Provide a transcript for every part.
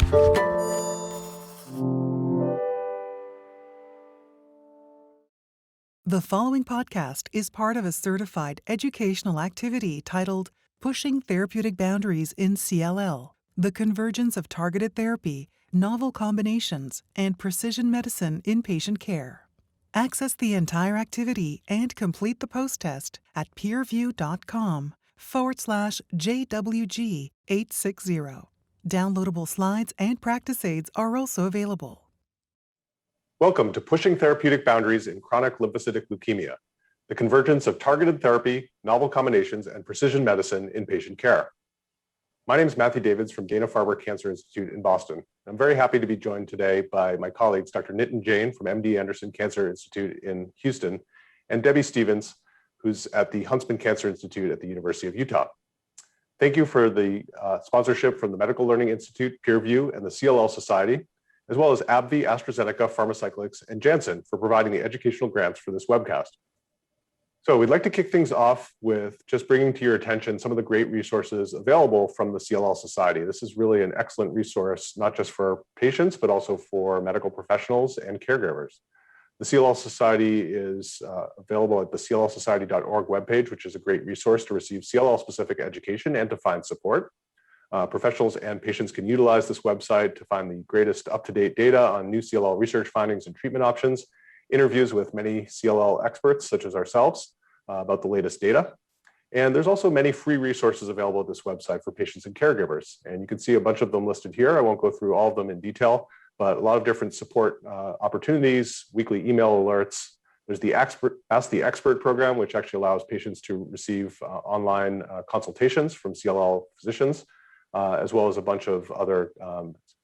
The following podcast is part of a certified educational activity titled Pushing Therapeutic Boundaries in CLL, the Convergence of Targeted Therapy, Novel Combinations, and Precision Medicine in Patient Care. Access the entire activity and complete the post-test at peerview.com/JWG860. Downloadable slides and practice aids are also available. Welcome to Pushing Therapeutic Boundaries in Chronic Lymphocytic Leukemia, the convergence of targeted therapy, novel combinations, and precision medicine in patient care. My name is Matthew Davids from Dana-Farber Cancer Institute in Boston. I'm very happy to be joined today by my colleagues, Dr. Nitin Jain from MD Anderson Cancer Institute in Houston, and Debbie Stevens, who's at the Huntsman Cancer Institute at the University of Utah. Thank you for the sponsorship from the Medical Learning Institute, PeerView, and the CLL Society, as well as AbbVie, AstraZeneca, Pharmacyclics, and Janssen for providing the educational grants for this webcast. So we'd like to kick things off with just bringing to your attention some of the great resources available from the CLL Society. This is really an excellent resource, not just for patients, but also for medical professionals and caregivers. The CLL Society is available at the cllsociety.org webpage, which is a great resource to receive CLL-specific education and to find support. Professionals and patients can utilize this website to find the greatest up-to-date data on new CLL research findings and treatment options, interviews with many CLL experts such as ourselves about the latest data. And there's also many free resources available at this website for patients and caregivers. And you can see a bunch of them listed here. I won't go through all of them in detail, but a lot of different support opportunities, weekly email alerts. There's the Ask the Expert program, which actually allows patients to receive online consultations from CLL physicians, as well as a bunch of other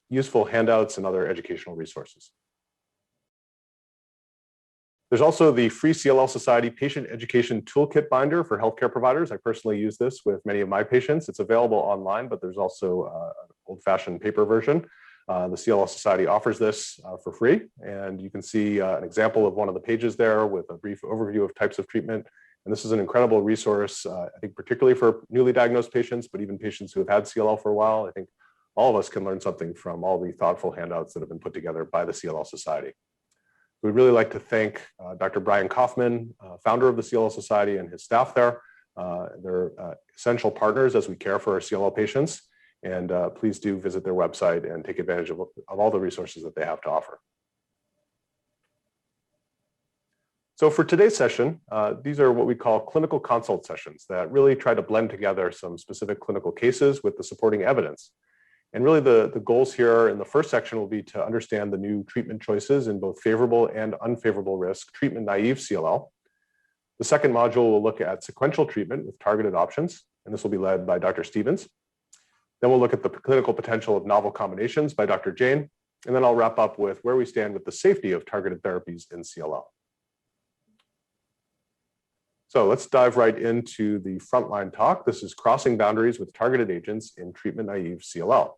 useful handouts and other educational resources. There's also the free CLL Society Patient Education Toolkit binder for healthcare providers. I personally use this with many of my patients. It's available online, but there's also an old-fashioned paper version. The CLL Society offers this for free, and you can see an example of one of the pages there with a brief overview of types of treatment. And this is an incredible resource, I think particularly for newly diagnosed patients, but even patients who have had CLL for a while. I think all of us can learn something from all the thoughtful handouts that have been put together by the CLL Society. We'd really like to thank Dr. Brian Kaufman, founder of the CLL Society, and his staff there. They're essential partners as we care for our CLL patients. And please do visit their website and take advantage of all the resources that they have to offer. So for today's session, these are what we call clinical consult sessions that really try to blend together some specific clinical cases with the supporting evidence. And really the goals here in the first section will be to understand the new treatment choices in both favorable and unfavorable risk treatment-naive CLL. The second module will look at sequential treatment with targeted options, and this will be led by Dr. Stevens. Then we'll look at the clinical potential of novel combinations by Dr. Jain, and then I'll wrap up with where we stand with the safety of targeted therapies in CLL. So let's dive right into the frontline talk. This is crossing boundaries with targeted agents in treatment-naive CLL.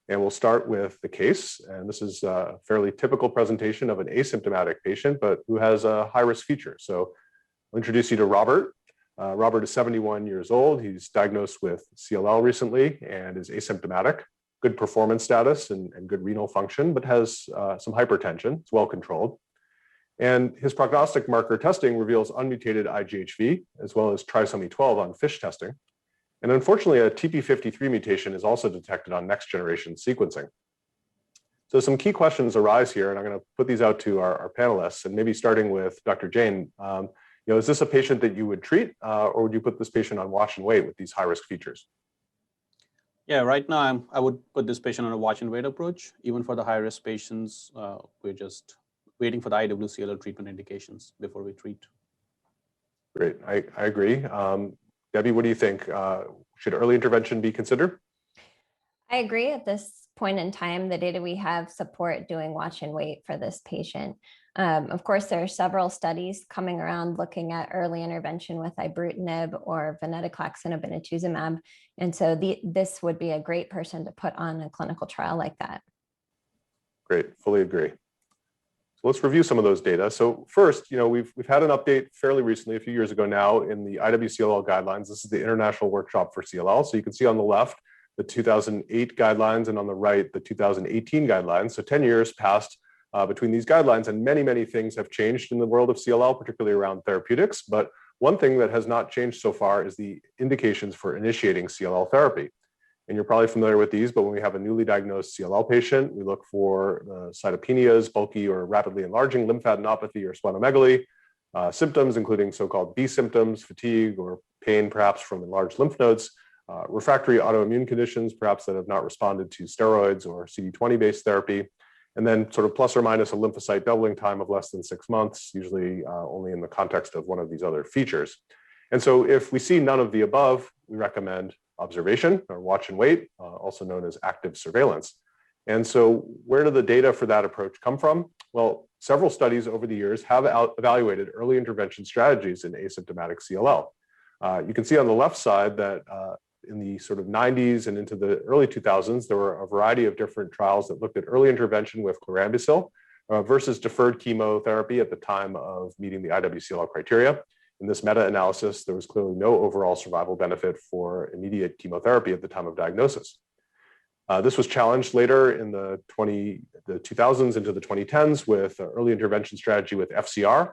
And we'll start with the case. And this is a fairly typical presentation of an asymptomatic patient, but who has a high-risk feature. So I'll introduce you to Robert. Robert is 71 years old. He's diagnosed with CLL recently and is asymptomatic, good performance status and good renal function, but has some hypertension. It's well controlled. And his prognostic marker testing reveals unmutated IGHV, as well as trisomy 12 on FISH testing. And unfortunately, a TP53 mutation is also detected on next generation sequencing. So some key questions arise here, and I'm going to put these out to our panelists, and maybe starting with Dr. Jain. Is this a patient that you would treat, or would you put this patient on watch and wait with these high-risk features? Yeah, right now I would put this patient on a watch and wait approach. Even for the high-risk patients, we're just waiting for the IWCLL treatment indications before we treat. Great, I agree. Debbie, what do you think? Should early intervention be considered? I agree. At this point in time, the data we have support doing watch and wait for this patient. Of course, there are several studies coming around looking at early intervention with Ibrutinib or Venetoclax and Obinutuzumab. And so this would be a great person to put on a clinical trial like that. Great, fully agree. So let's review some of those data. So first, we've had an update fairly recently, a few years ago now, in the IWCLL guidelines. This is the International Workshop for CLL. So you can see on the left, the 2008 guidelines, and on the right, the 2018 guidelines. So 10 years passed between these guidelines, and many, many things have changed in the world of CLL, particularly around therapeutics. But one thing that has not changed so far is the indications for initiating CLL therapy. And you're probably familiar with these, but when we have a newly diagnosed CLL patient, we look for cytopenias, bulky or rapidly enlarging lymphadenopathy or splenomegaly, symptoms including so-called B symptoms, fatigue or pain perhaps from enlarged lymph nodes, refractory autoimmune conditions perhaps that have not responded to steroids or CD20-based therapy, and then sort of plus or minus a lymphocyte doubling time of less than 6 months, usually only in the context of one of these other features. And so if we see none of the above, we recommend observation or watch and wait, also known as active surveillance. And so where do the data for that approach come from? Well, several studies over the years have evaluated early intervention strategies in asymptomatic CLL. You can see on the left side that in the sort of 90s and into the early 2000s, there were a variety of different trials that looked at early intervention with chlorambucil versus deferred chemotherapy at the time of meeting the IWCLL criteria. In this meta-analysis, there was clearly no overall survival benefit for immediate chemotherapy at the time of diagnosis. This was challenged later in the 2000s into the 2010s with early intervention strategy with FCR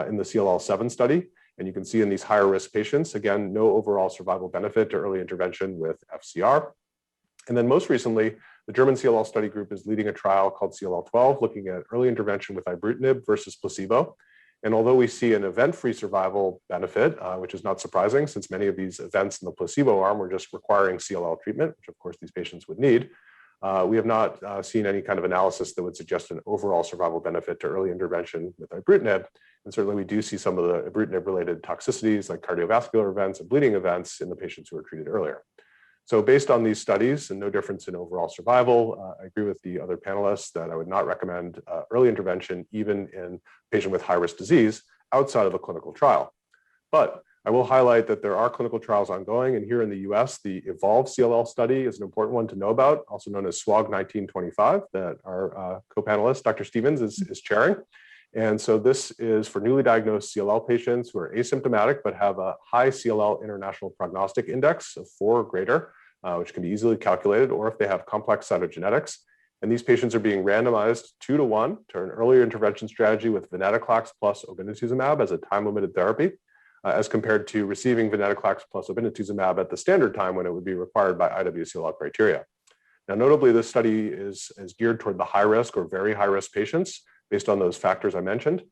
in the CLL7 study. And you can see in these higher risk patients, again, no overall survival benefit to early intervention with FCR. And then most recently, the German CLL study group is leading a trial called CLL12, looking at early intervention with Ibrutinib versus placebo. And although we see an event-free survival benefit, which is not surprising since many of these events in the placebo arm were just requiring CLL treatment, which of course these patients would need, we have not seen any kind of analysis that would suggest an overall survival benefit to early intervention with Ibrutinib. And certainly we do see some of the Ibrutinib-related toxicities like cardiovascular events and bleeding events in the patients who were treated earlier. So based on these studies and no difference in overall survival, I agree with the other panelists that I would not recommend early intervention even in a patient with high-risk disease outside of a clinical trial. But I will highlight that there are clinical trials ongoing, and here in the US, the Evolve CLL study is an important one to know about, also known as SWOG 1925, that our co-panelist, Dr. Stevens, is chairing. And so this is for newly diagnosed CLL patients who are asymptomatic but have a high CLL international prognostic index of 4 or greater, which can be easily calculated, or if they have complex cytogenetics. And these patients are being randomized 2-to-1 to an earlier intervention strategy with Venetoclax plus obinutuzumab as a time-limited therapy, as compared to receiving Venetoclax plus obinutuzumab at the standard time when it would be required by IWCLL criteria. Now, notably, this study is geared toward the high-risk or very high-risk patients based on those factors I mentioned.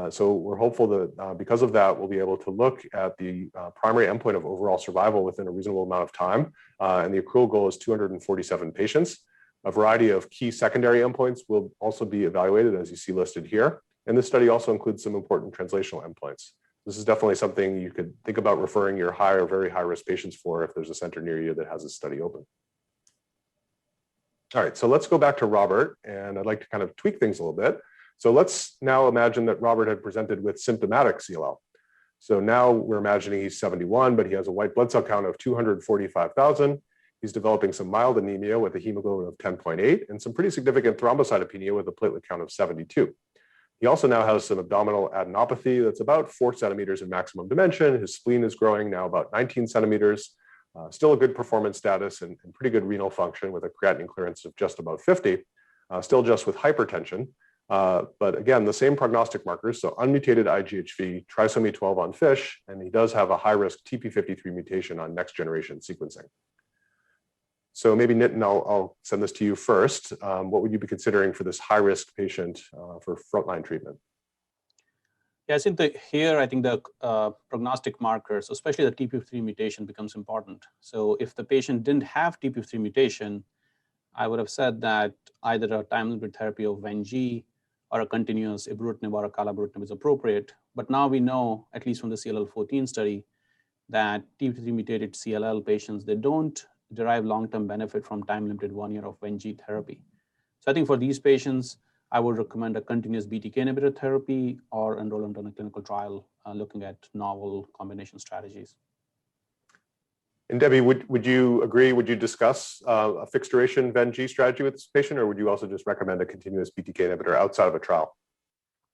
So we're hopeful that because of that, we'll be able to look at the primary endpoint of overall survival within a reasonable amount of time. And the accrual goal is 247 patients. A variety of key secondary endpoints will also be evaluated, as you see listed here. And this study also includes some important translational endpoints. This is definitely something you could think about referring your high or very high risk patients for if there's a center near you that has this study open. All right, so let's go back to Robert, and I'd like to kind of tweak things a little bit. So let's now imagine that Robert had presented with symptomatic CLL. So now we're imagining he's 71, but he has a white blood cell count of 245,000. He's developing some mild anemia with a hemoglobin of 10.8 and some pretty significant thrombocytopenia with a platelet count of 72. He also now has some abdominal adenopathy that's about 4 centimeters in maximum dimension. His spleen is growing now about 19 centimeters. Still a good performance status and pretty good renal function with a creatinine clearance of just about 50, still just with hypertension. But again, the same prognostic markers, so unmutated IGHV, trisomy 12 on FISH, and he does have a high-risk TP53 mutation on next-generation sequencing. So maybe Nitin, I'll send this to you first. What would you be considering for this high-risk patient for frontline treatment? Yeah, I think here, I think the prognostic markers, especially the TP53 mutation, becomes important. So if the patient didn't have TP53 mutation, I would have said that either a time-limited therapy of Ven-G or a continuous Ibrutinib or a Acalabrutinib is appropriate. But now we know, at least from the CLL14 study, that TP53 mutated CLL patients, they don't derive long-term benefit from time-limited 1 year of Ven-G therapy. So I think for these patients, I would recommend a continuous Btk inhibitor therapy or enrollment on a clinical trial looking at novel combination strategies. And Debbie, would you agree, would you discuss a fixed duration Ven-G strategy with this patient, or would you also just recommend a continuous Btk inhibitor outside of a trial?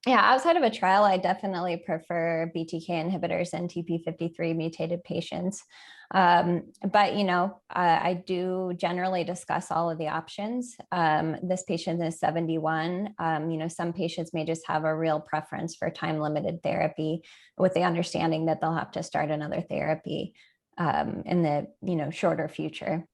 Yeah, outside of a trial, I definitely prefer BTK inhibitors and TP53 mutated patients. But, I do generally discuss all of the options. This patient is 71. Some patients may just have a real preference for time-limited therapy with the understanding that they'll have to start another therapy in the, shorter future.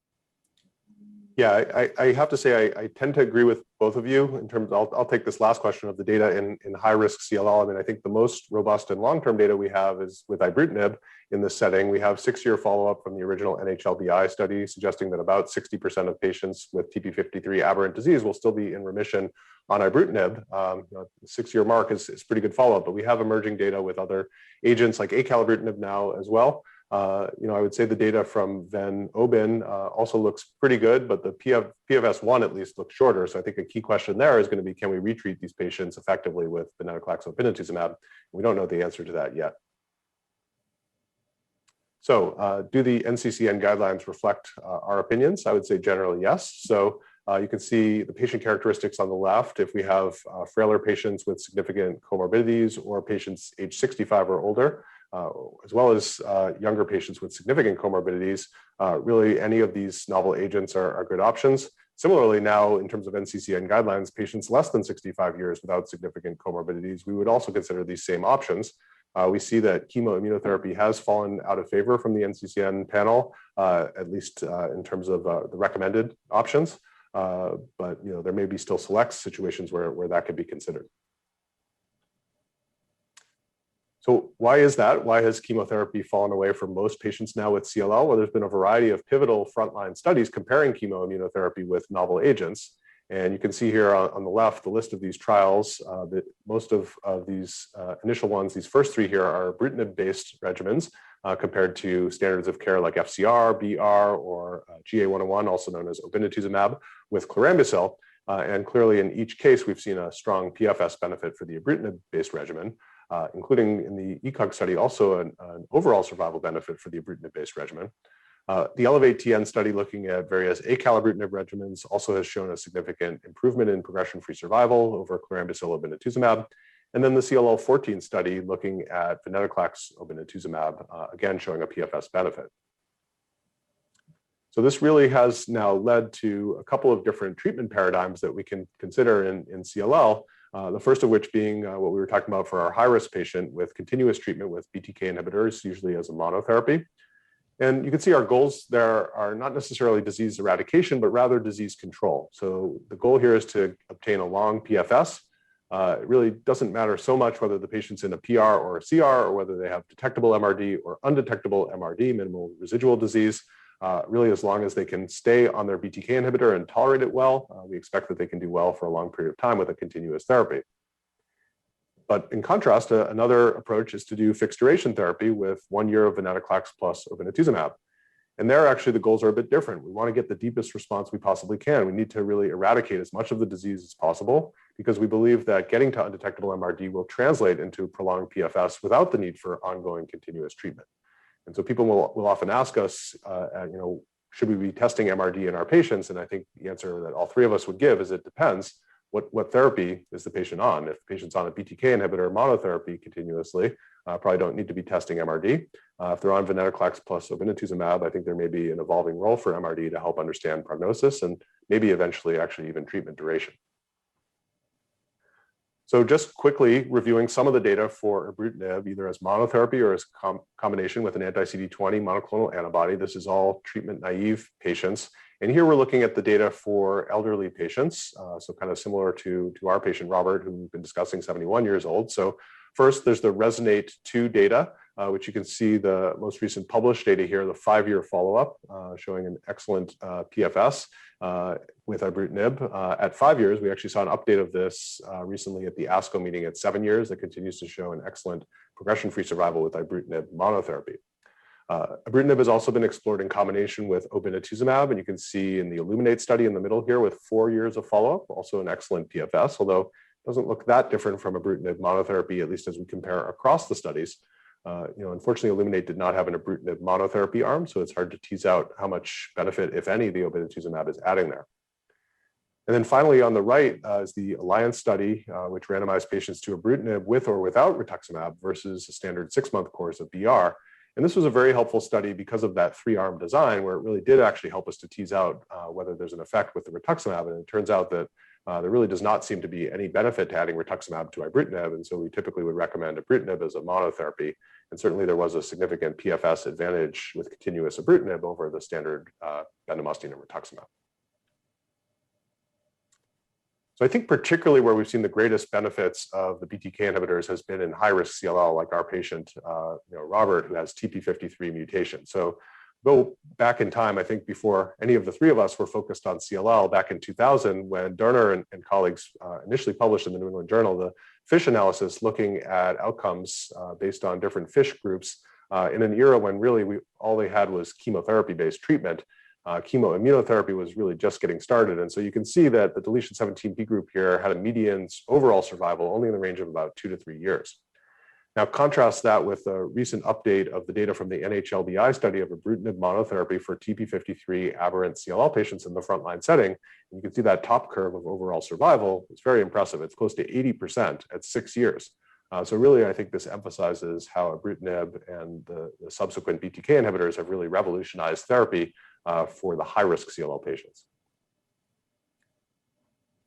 Yeah, I have to say I tend to agree with both of you in terms. I'll take this last question of the data in high risk CLL. I mean, I think the most robust and long-term data we have is with Ibrutinib in this setting. We have 6-year follow-up from the original NHLBI study suggesting that about 60% of patients with TP53 aberrant disease will still be in remission on Ibrutinib. The 6-year mark is pretty good follow-up, but we have emerging data with other agents like Acecl208 now as well. I would say the data from Ven/Obin also looks pretty good, but the PFS1 at least looks shorter. So I think a key question there is going to be, can we retreat these patients effectively with Venetoclax Obinutuzumab? We don't know the answer to that yet. So do the NCCN guidelines reflect our opinions? I would say generally yes. So you can see the patient characteristics on the left. If we have frailer patients with significant comorbidities or patients age 65 or older, as well as younger patients with significant comorbidities, really any of these novel agents are good options. Similarly, now in terms of NCCN guidelines, patients less than 65 years without significant comorbidities, we would also consider these same options. We see that chemoimmunotherapy has fallen out of favor from the NCCN panel, at least in terms of the recommended options. But there may be still select situations where that could be considered. So why is that? Why has chemotherapy fallen away for most patients now with CLL? Well, there's been a variety of pivotal frontline studies comparing chemoimmunotherapy with novel agents. And you can see here on the left, the list of these trials. That most of these initial ones, these first 3 here, are Ibrutinib-based regimens compared to standards of care like FCR, BR, or GA101, also known as Obinutuzumab, with chlorambucil. And clearly in each case, we've seen a strong PFS benefit for the Ibrutinib-based regimen. Including in the ECOG study, also an overall survival benefit for the Ibrutinib-based regimen. The Elevate-TN study looking at various Acalabrutinib regimens also has shown a significant improvement in progression-free survival over chlorambucil obinutuzumab. And then the CLL14 study looking at Venetoclax obinutuzumab, again showing a PFS benefit. So this really has now led to a couple of different treatment paradigms that we can consider in CLL. The first of which being what we were talking about for our high-risk patient with continuous treatment with BTK inhibitors, usually as a monotherapy. And you can see our goals there are not necessarily disease eradication, but rather disease control. So the goal here is to obtain a long PFS. It really doesn't matter so much whether the patient's in a PR or a CR, or whether they have detectable MRD or undetectable MRD, minimal residual disease. Really, as long as they can stay on their BTK inhibitor and tolerate it well, we expect that they can do well for a long period of time with a continuous therapy. But in contrast, another approach is to do fixed duration therapy with 1 year of Venetoclax plus obinutuzumab. And there, actually, the goals are a bit different. We want to get the deepest response we possibly can. We need to really eradicate as much of the disease as possible, because we believe that getting to undetectable MRD will translate into prolonged PFS without the need for ongoing continuous treatment. And so people will often ask us, should we be testing MRD in our patients? And I think the answer that all 3 of us would give is it depends. What therapy is the patient on? If the patient's on a BTK inhibitor monotherapy continuously, probably don't need to be testing MRD. If they're on Venetoclax plus obinutuzumab, I think there may be an evolving role for MRD to help understand prognosis and maybe eventually actually even treatment duration. So just quickly reviewing some of the data for Ibrutinib, either as monotherapy or as combination with an anti-CD20 monoclonal antibody. This is all treatment naive patients. And here we're looking at the data for elderly patients. So kind of similar to our patient, Robert, who we've been discussing, 71 years old. So first, there's the Resonate-2 data, which you can see the most recent published data here, the 5-year follow-up, showing an excellent PFS with Ibrutinib. At 5 years, we actually saw an update of this recently at the ASCO meeting at 7 years that continues to show an excellent progression-free survival with Ibrutinib monotherapy. Ibrutinib has also been explored in combination with obinutuzumab, and you can see in the Illuminate study in the middle here with 4 years of follow-up, also an excellent PFS, although it doesn't look that different from Ibrutinib monotherapy, at least as we compare across the studies. Unfortunately, Illuminate did not have an Ibrutinib monotherapy arm, so it's hard to tease out how much benefit, if any, the obinutuzumab is adding there. And then finally, on the right is the Alliance study, which randomized patients to Ibrutinib with or without rituximab versus a standard 6-month course of BR. And this was a very helpful study because of that 3-arm design, where it really did actually help us to tease out whether there's an effect with the rituximab. And it turns out that there really does not seem to be any benefit to adding rituximab to Ibrutinib. And so we typically would recommend Ibrutinib as a monotherapy. And certainly there was a significant PFS advantage with continuous Ibrutinib over the standard bendamustine and rituximab. So I think particularly where we've seen the greatest benefits of the BTK inhibitors has been in high-risk CLL, like our patient, Robert, who has TP53 mutation. So go back in time, I think before any of the three of us were focused on CLL back in 2000, when Derner and colleagues initially published in the New England Journal the FISH analysis looking at outcomes based on different FISH groups in an era when really all they had was chemotherapy-based treatment. Chemoimmunotherapy was really just getting started. And so you can see that the deletion 17p group here had a median overall survival only in the range of about 2 to 3 years. Now, contrast that with a recent update of the data from the NHLBI study of Ibrutinib monotherapy for TP53 aberrant CLL patients in the frontline setting. And you can see that top curve of overall survival is very impressive. It's close to 80% at 6 years. So really, I think this emphasizes how Ibrutinib and the subsequent BTK inhibitors have really revolutionized therapy for the high-risk CLL patients.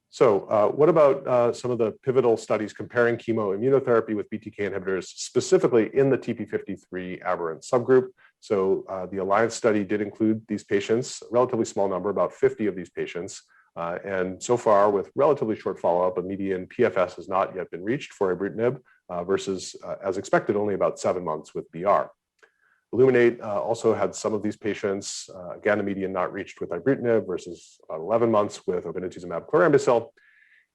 So what about some of the pivotal studies comparing chemoimmunotherapy with BTK inhibitors, specifically in the TP53 aberrant subgroup? So the Alliance study did include these patients, a relatively small number, about 50 of these patients. And so far, with relatively short follow-up, a median PFS has not yet been reached for Ibrutinib versus, as expected, only about 7 months with BR. Illuminate also had some of these patients, again, a median not reached with Ibrutinib versus about 11 months with obinutuzumab chlorambucil.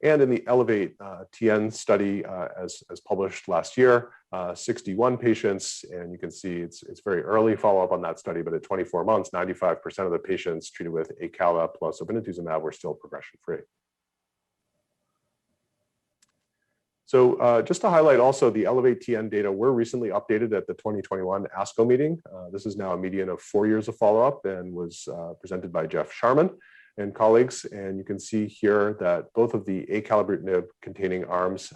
And in the Elevate TN study, as published last year, 61 patients, and you can see it's very early follow-up on that study, but at 24 months, 95% of the patients treated with Acecl208 plus obinutuzumab were still progression-free. So just to highlight also, the Elevate TN data were recently updated at the 2021 ASCO meeting. This is now a median of 4 years of follow-up and was presented by Jeff Sharman and colleagues. And you can see here that both of the acalabrutinib containing arms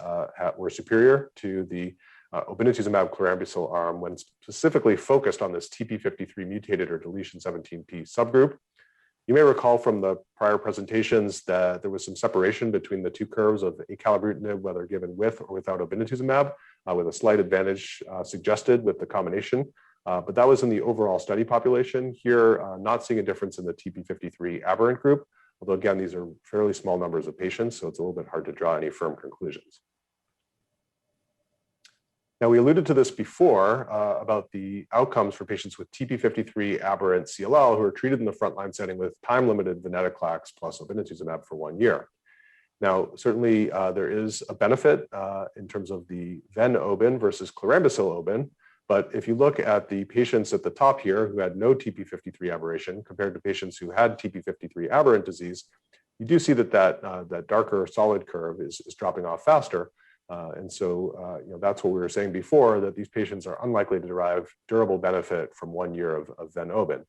were superior to the obinutuzumab chlorambucil arm when specifically focused on this TP53 mutated or deletion 17p subgroup. You may recall from the prior presentations that there was some separation between the two curves of acalabrutinib, whether given with or without obinutuzumab, with a slight advantage suggested with the combination. But that was in the overall study population. Here, not seeing a difference in the TP53 aberrant group, although again, these are fairly small numbers of patients, so it's a little bit hard to draw any firm conclusions. Now, we alluded to this before about the outcomes for patients with TP53 aberrant CLL who are treated in the frontline setting with time-limited Venetoclax plus obinutuzumab for 1 year. Now, certainly there is a benefit in terms of the Ven-Obin versus chlorambucil-Obin, but if you look at the patients at the top here who had no TP53 aberration compared to patients who had TP53 aberrant disease, you do see that that darker solid curve is dropping off faster. And so that's what we were saying before, that these patients are unlikely to derive durable benefit from 1 year of Ven-Obin.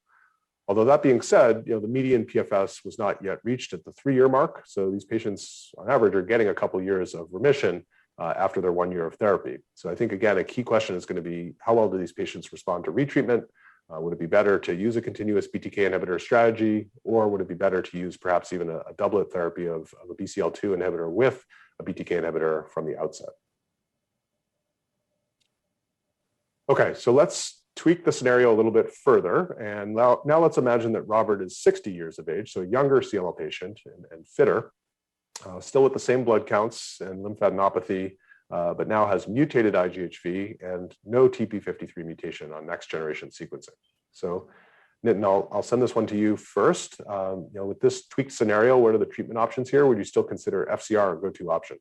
Although that being said, the median PFS was not yet reached at the 3-year mark. So these patients on average are getting a couple years of remission after their 1 year of therapy. So I think, again, a key question is going to be, how well do these patients respond to retreatment? Would it be better to use a continuous BTK inhibitor strategy, or would it be better to use perhaps even a doublet therapy of a BCL2 inhibitor with a BTK inhibitor from the outset? Okay, so let's tweak the scenario a little bit further. And now let's imagine that Robert is 60 years of age, so a younger CLL patient and fitter, still with the same blood counts and lymphadenopathy, but now has mutated IGHV and no TP53 mutation on next generation sequencing. So Nitin, I'll send this one to you first. With this tweaked scenario, what are the treatment options here? Would you still consider FCR a go-to option?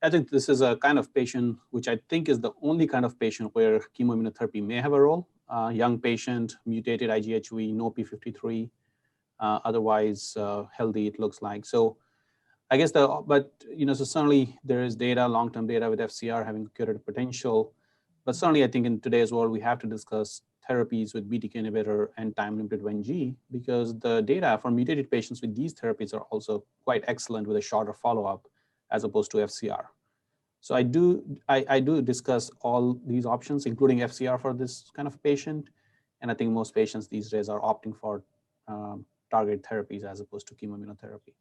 I think this is a kind of patient which I think is the only kind of patient where chemoimmunotherapy may have a role. Young patient, mutated IGHV, no P53, otherwise healthy, it looks like. So I guess so certainly there is data, long-term data with FCR having curative potential. But certainly I think in today's world, we have to discuss therapies with BTK inhibitor and time-limited Ven-G, because the data for mutated patients with these therapies are also quite excellent with a shorter follow-up as opposed to FCR. So I do discuss all these options, including FCR for this kind of patient. And I think most patients these days are opting for targeted therapies as opposed to chemoimmunotherapy.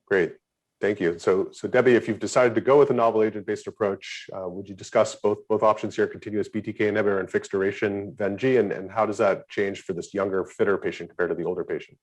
Great, thank you. So Debbie, if you've decided to go with a novel agent-based approach, would you discuss both options here, continuous BTK inhibitor and fixed duration Ven-G, and how does that change for this younger, fitter patient compared to the older patient?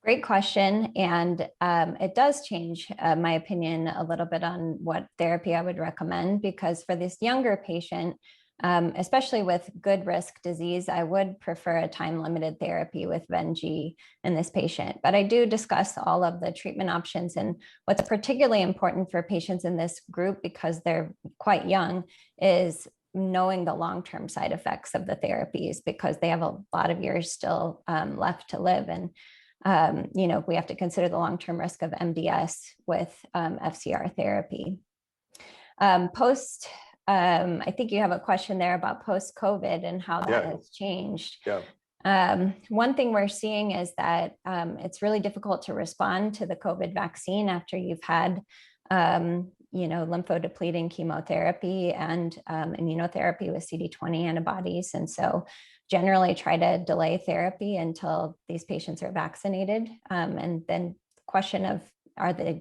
Great question. And it does change my opinion a little bit on what therapy I would recommend, because for this younger patient, especially with good risk disease, I would prefer a time-limited therapy with Ven-G in this patient. But I do discuss all of the treatment options, and what's particularly important for patients in this group, because they're quite young, is knowing the long-term side effects of the therapies, because they have a lot of years still left to live. And we have to consider the long-term risk of MDS with FCR therapy. I think you have a question there about post-COVID and how that has changed. Yeah. One thing we're seeing is that it's really difficult to respond to the COVID vaccine after you've had, lymphodepleting chemotherapy and immunotherapy with CD20 antibodies. And so generally try to delay therapy until these patients are vaccinated. And then the question of,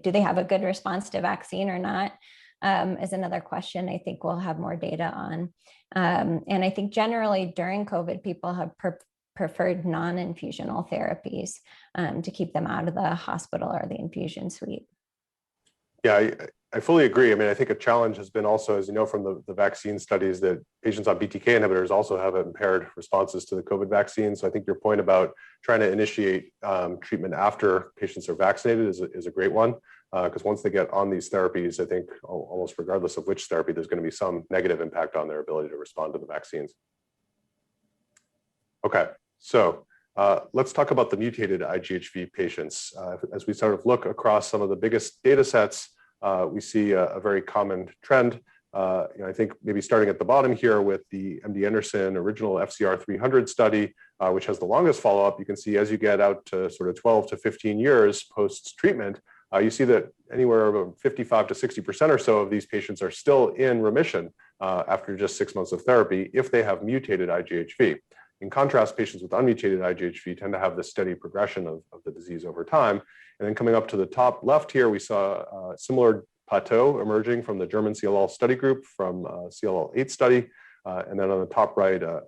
do they have a good response to vaccine or not? Is another question I think we'll have more data on. And I think generally during COVID, people have preferred non-infusional therapies to keep them out of the hospital or the infusion suite. Yeah, I fully agree. I mean, I think a challenge has been also, as you know, from the vaccine studies, that patients on BTK inhibitors also have impaired responses to the COVID vaccine. So I think your point about trying to initiate treatment after patients are vaccinated is a great one, because once they get on these therapies, I think almost regardless of which therapy, there's going to be some negative impact on their ability to respond to the vaccines. Okay, so let's talk about the mutated IGHV patients. As we sort of look across some of the biggest data sets, we see a very common trend. I think maybe starting at the bottom here with the MD Anderson original FCR300 study, which has the longest follow-up, you can see as you get out to sort of 12 to 15 years post-treatment, you see that anywhere about 55 to 60% or so of these patients are still in remission after just 6 months of therapy if they have mutated IGHV. In contrast, patients with unmutated IGHV tend to have this steady progression of the disease over time. And then coming up to the top left here, we saw a similar plateau emerging from the German CLL study group from CLL208 study. And then on the top right, a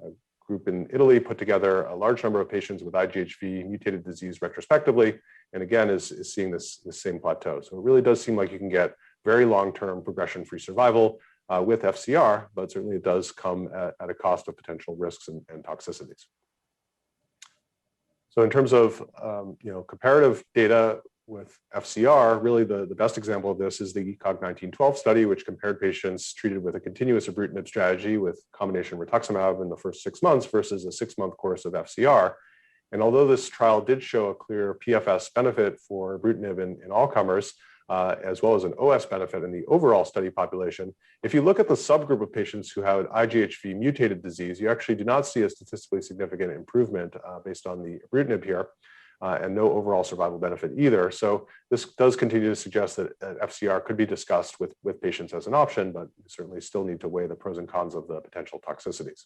group in Italy put together a large number of patients with IGHV mutated disease retrospectively, and again is seeing this same plateau. So it really does seem like you can get very long-term progression-free survival with FCR, but certainly it does come at a cost of potential risks and toxicities. So in terms of comparative data with FCR, really the best example of this is the Ighv 1912 study, which compared patients treated with a continuous Ibrutinib strategy with combination rituximab in the first 6 months versus a 6-month course of FCR. And although this trial did show a clear PFS benefit for Ibrutinib in all comers, as well as an OS benefit in the overall study population, if you look at the subgroup of patients who had IGHV mutated disease, you actually do not see a statistically significant improvement based on the Ibrutinib here, and no overall survival benefit either. So this does continue to suggest that FCR could be discussed with patients as an option, but you certainly still need to weigh the pros and cons of the potential toxicities.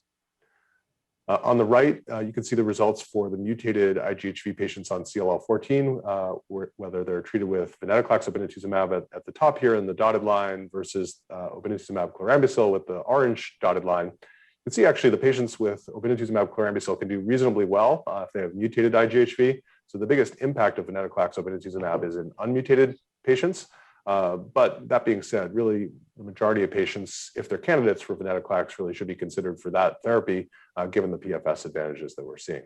On the right, you can see the results for the mutated IGHV patients on CLL14, whether they're treated with Venetoclax obinutuzumab at the top here in the dotted line versus obinutuzumab chlorambucil with the orange dotted line. You can see actually the patients with obinutuzumab chlorambucil can do reasonably well if they have mutated IGHV. So the biggest impact of Venetoclax obinutuzumab is in unmutated patients. But that being said, really the majority of patients, if they're candidates for Venetoclax, really should be considered for that therapy, given the PFS advantages that we're seeing.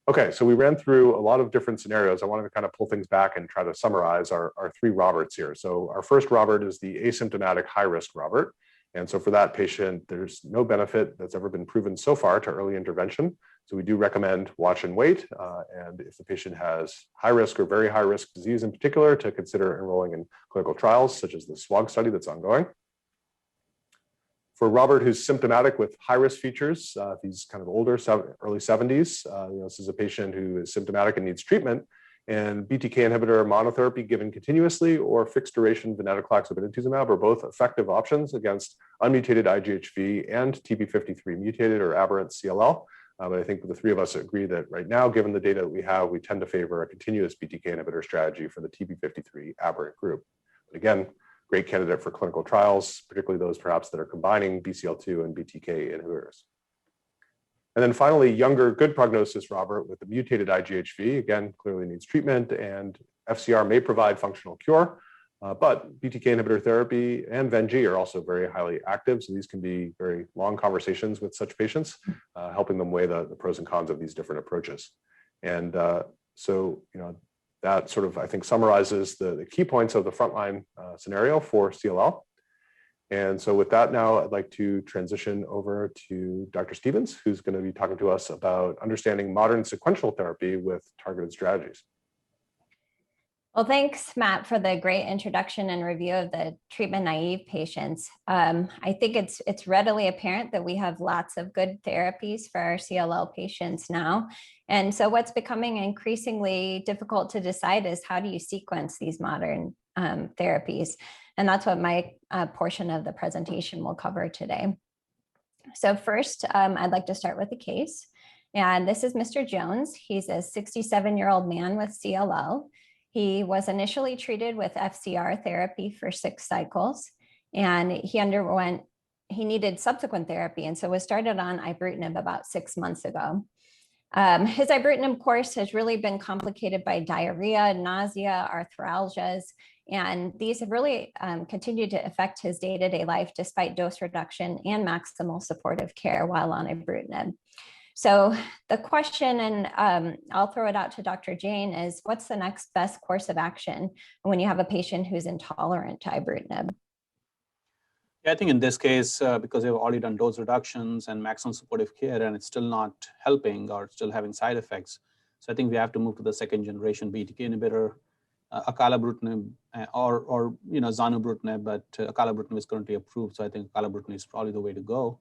Okay, so we ran through a lot of different scenarios. I wanted to kind of pull things back and try to summarize our 3 Roberts here. So our first Robert is the asymptomatic high-risk Robert. And so for that patient, there's no benefit that's ever been proven so far to early intervention. So we do recommend watch and wait. And if the patient has high risk or very high risk disease in particular, to consider enrolling in clinical trials, such as the SWOG study that's ongoing. For Robert, who's symptomatic with high-risk features, if he's kind of older, early 70s, this is a patient who is symptomatic and needs treatment, and BTK inhibitor monotherapy given continuously or fixed duration venetoclax obinutuzumab are both effective options against unmutated IGHV and TP53 mutated or aberrant CLL. But I think the three of us agree that right now, given the data that we have, we tend to favor a continuous BTK inhibitor strategy for the TP53 aberrant group. But again, great candidate for clinical trials, particularly those perhaps that are combining BCL2 and BTK inhibitors. And then finally, younger, good prognosis Robert with the mutated IGHV, again, clearly needs treatment, and FCR may provide functional cure, but BTK inhibitor therapy and Ven-G are also very highly active, so these can be very long conversations with such patients, helping them weigh the pros and cons of these different approaches. And so, that sort of, I think, summarizes the key points of the frontline scenario for CLL. And so with that now, I'd like to transition over to Dr. Stevens, who's going to be talking to us about understanding modern sequential therapy with targeted strategies. Well, thanks, Matt, for the great introduction and review of the treatment-naive patients. I think it's readily apparent that we have lots of good therapies for our CLL patients now. And so what's becoming increasingly difficult to decide is how do you sequence these modern therapies? And that's what my portion of the presentation will cover today. So first, I'd like to start with the case. And this is Mr. Jones. He's a 67-year-old man with CLL. He was initially treated with FCR therapy for 6 cycles, and he needed subsequent therapy, and so was started on Ibrutinib about 6 months ago. His Ibrutinib course has really been complicated by diarrhea, nausea, arthralgias, and these have really continued to affect his day-to-day life despite dose reduction and maximal supportive care while on Ibrutinib. So the question, and I'll throw it out to Dr. Jain, is what's the next best course of action when you have a patient who's intolerant to Ibrutinib? Yeah, I think in this case, because they've already done dose reductions and maximum supportive care, and it's still not helping or still having side effects. So I think we have to move to the second generation BTK inhibitor, Acecl208 or Xanabrutinib, but Acecl208 is currently approved. So I think Acecl208 is probably the way to go.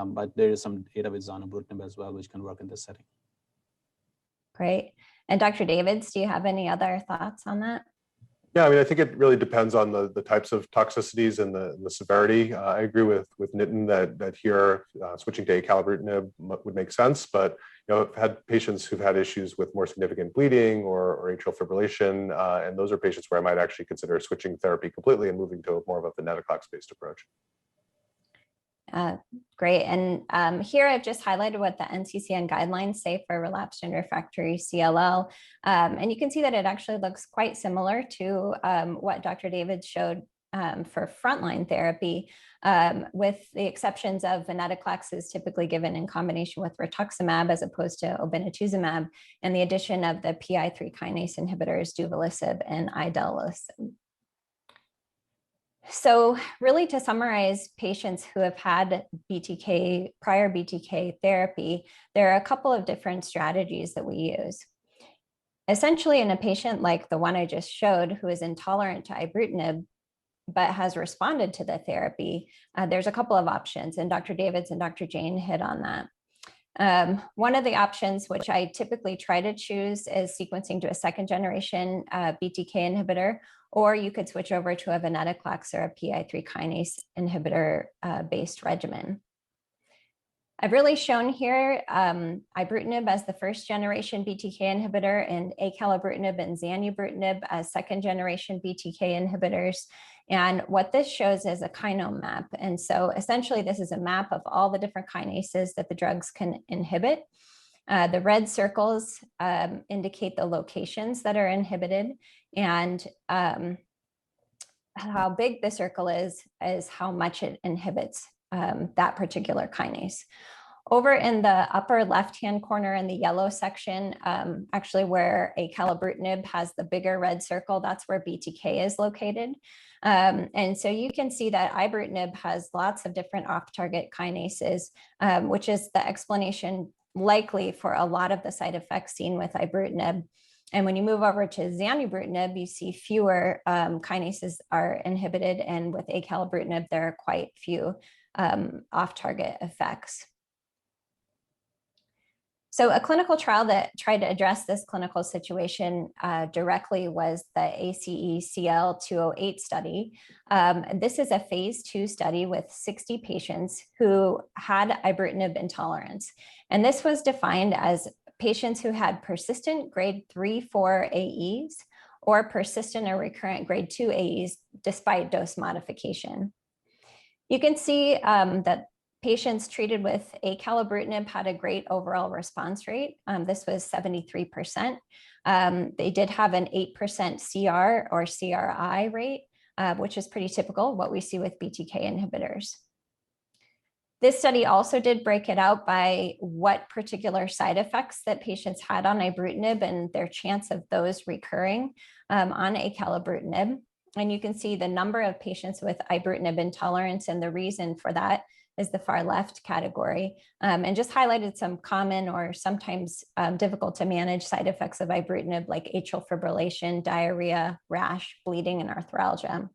But there is some data with Xanabrutinib as well, which can work in this setting. Great. And Dr. Davids, do you have any other thoughts on that? Yeah, I mean, I think it really depends on the types of toxicities and the severity. I agree with Nitin that here switching to Acecl208 would make sense, but I've had patients who've had issues with more significant bleeding or atrial fibrillation, and those are patients where I might actually consider switching therapy completely and moving to more of a venetoclax-based approach. Great. And here I've just highlighted what the Nccn Guidelines say for relapsed and refractory CLL. And you can see that it actually looks quite similar to what Dr. David showed for frontline therapy, with the exceptions of venetoclax is typically given in combination with rituximab as opposed to obinutuzumab, and the addition of the PI3 kinase inhibitors duvelisib and idelalisib. So really, to summarize patients who have had prior BTK therapy, there are a couple of different strategies that we use. Essentially, in a patient like the one I just showed who is intolerant to Ibrutinib but has responded to the therapy, there's a couple of options, and Dr. Davids and Dr. Jain hit on that. One of the options, which I typically try to choose, is sequencing to a second generation BTK inhibitor, or you could switch over to a venetoclax or a PI3 kinase inhibitor based regimen. I've really shown here Ibrutinib as the first generation BTK inhibitor and Acecl208 and Xanabrutinib as second generation BTK inhibitors. And what this shows is a kinome map. And so essentially this is a map of all the different kinases that the drugs can inhibit. The red circles indicate the locations that are inhibited, and how big the circle is how much it inhibits that particular kinase. Over in the upper left-hand corner in the yellow section, actually where Acecl208 has the bigger red circle, that's where BTK is located. And so you can see that Ibrutinib has lots of different off-target kinases, which is the explanation likely for a lot of the side effects seen with Ibrutinib. And when you move over to Xanabrutinib, you see fewer kinases are inhibited, and with Acecl208, there are quite few off-target effects. So a clinical trial that tried to address this clinical situation directly was the Acecl208 study. This is a phase 2 study with 60 patients who had ibrutinib intolerance. And this was defined as patients who had persistent grade 3-4 AEs or persistent or recurrent grade 2 AEs despite dose modification. You can see that patients treated with acalabrutinib had a great overall response rate. This was 73%. They did have an 8% CR or CRI rate, which is pretty typical what we see with BTK inhibitors. This study also did break it out by what particular side effects that patients had on ibrutinib and their chance of those recurring on acalabrutinib. And you can see the number of patients with ibrutinib intolerance, and the reason for that is the far left category, and just highlighted some common or sometimes difficult to manage side effects of ibrutinib, like atrial fibrillation, diarrhea, rash, bleeding, and arthralgia.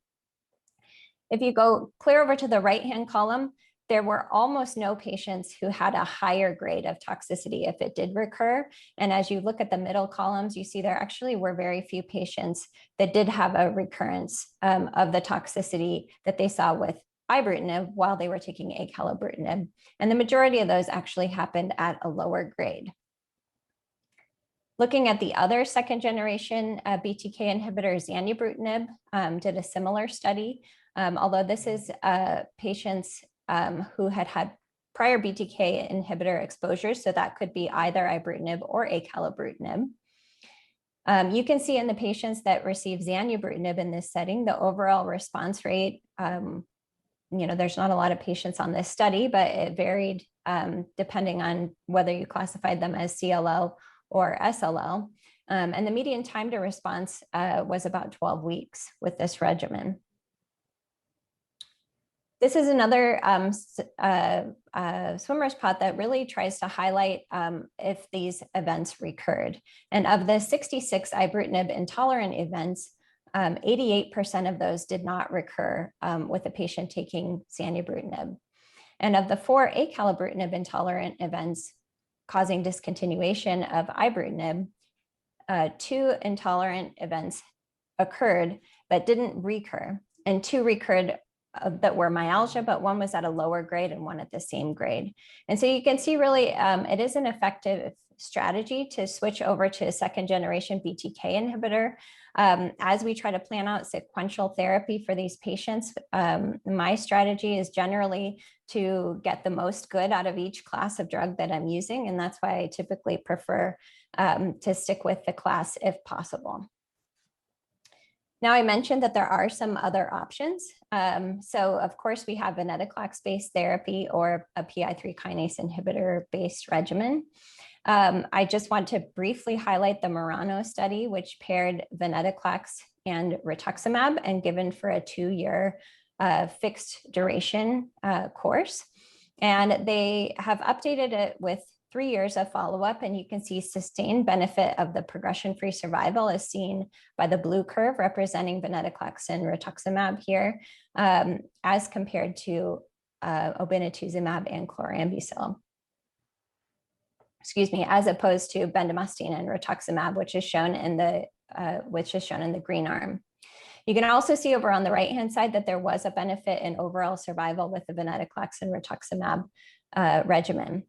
If you go clear over to the right-hand column, there were almost no patients who had a higher grade of toxicity if it did recur. And as you look at the middle columns, you see there actually were very few patients that did have a recurrence of the toxicity that they saw with ibrutinib while they were taking acalabrutinib. And the majority of those actually happened at a lower grade. Looking at the other second generation BTK inhibitor, Xanabrutinib, did a similar study, although this is patients who had had prior BTK inhibitor exposures, so that could be either ibrutinib or acalabrutinib. You can see in the patients that receive Xanabrutinib in this setting, the overall response rate, there's not a lot of patients on this study, but it varied depending on whether you classified them as CLL or SLL. And the median time to response was about 12 weeks with this regimen. This is another swimmer's plot that really tries to highlight if these events recurred. And of the 66 ibrutinib intolerant events, 88% of those did not recur with a patient taking Xanabrutinib. And of the 4 acalabrutinib intolerant events causing discontinuation of ibrutinib, 2 intolerant events occurred but didn't recur, and 2 recurred that were myalgia, but 1 was at a lower grade and 1 at the same grade. And so you can see really it is an effective strategy to switch over to a second generation BTK inhibitor. As we try to plan out sequential therapy for these patients, my strategy is generally to get the most good out of each class of drug that I'm using. And that's why I typically prefer to stick with the class if possible. Now, I mentioned that there are some other options. So of course, we have Venetoclax-based therapy or a PI3 kinase inhibitor-based regimen. I just want to briefly highlight the Marrow study, which paired Venetoclax and rituximab and given for a 2-year fixed duration course. And they have updated it with 3 years of follow-up, and you can see sustained benefit of the progression-free survival as seen by the blue curve representing Venetoclax and rituximab here, as compared to obinutuzumab and chlorambucil. As opposed to bendamustine and rituximab, which is shown in the green arm. You can also see over on the right-hand side that there was a benefit in overall survival with the Venetoclax and rituximab regimen.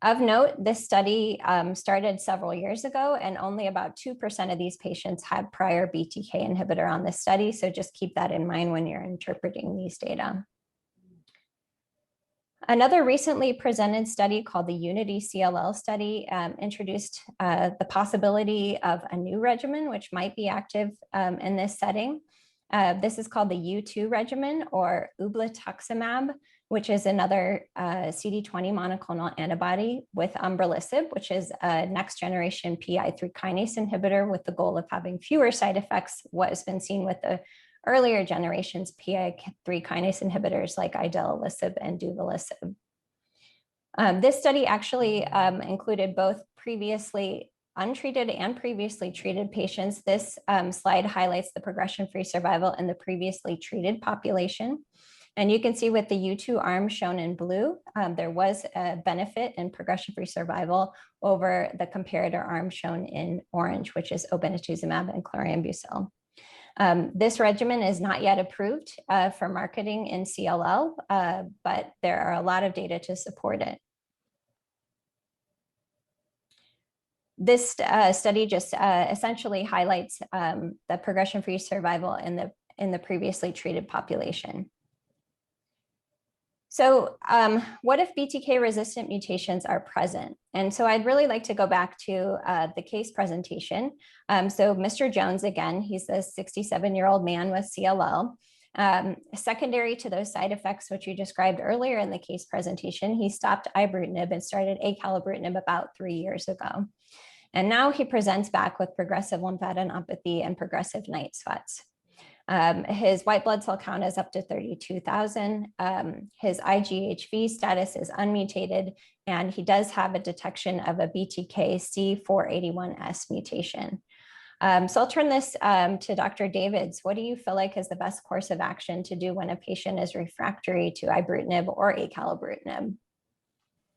Of note, this study started several years ago, and only about 2% of these patients had prior BTK inhibitor on this study. So just keep that in mind when you're interpreting these data. Another recently presented study called the Unity CLL study introduced the possibility of a new regimen, which might be active in this setting. This is called the U2 regimen or ublituximab, which is another CD20 monoclonal antibody with umbralisib, which is a next generation PI3 kinase inhibitor with the goal of having fewer side effects, what has been seen with the earlier generations PI3 kinase inhibitors like idelalisib and duvelisib. This study actually included both previously untreated and previously treated patients. This slide highlights the progression-free survival in the previously treated population. And you can see with the U2 arm shown in blue, there was a benefit in progression-free survival over the comparator arm shown in orange, which is obinutuzumab and chlorambucil. This regimen is not yet approved for marketing in CLL, but there are a lot of data to support it. This study just essentially highlights the progression-free survival in the previously treated population. So what if BTK-resistant mutations are present? And so I'd really like to go back to the case presentation. So Mr. Jones, again, he's a 67-year-old man with CLL. Secondary to those side effects, which you described earlier in the case presentation, he stopped Ibrutinib and started Acecl208 about 3 years ago. And now he presents back with progressive lymphadenopathy and progressive night sweats. His white blood cell count is up to 32,000. His IGHV status is unmutated, and he does have a detection of a BTK C481S mutation. So I'll turn this to Dr. Davids. What do you feel like is the best course of action to do when a patient is refractory to Ibrutinib or Aceclbutinib?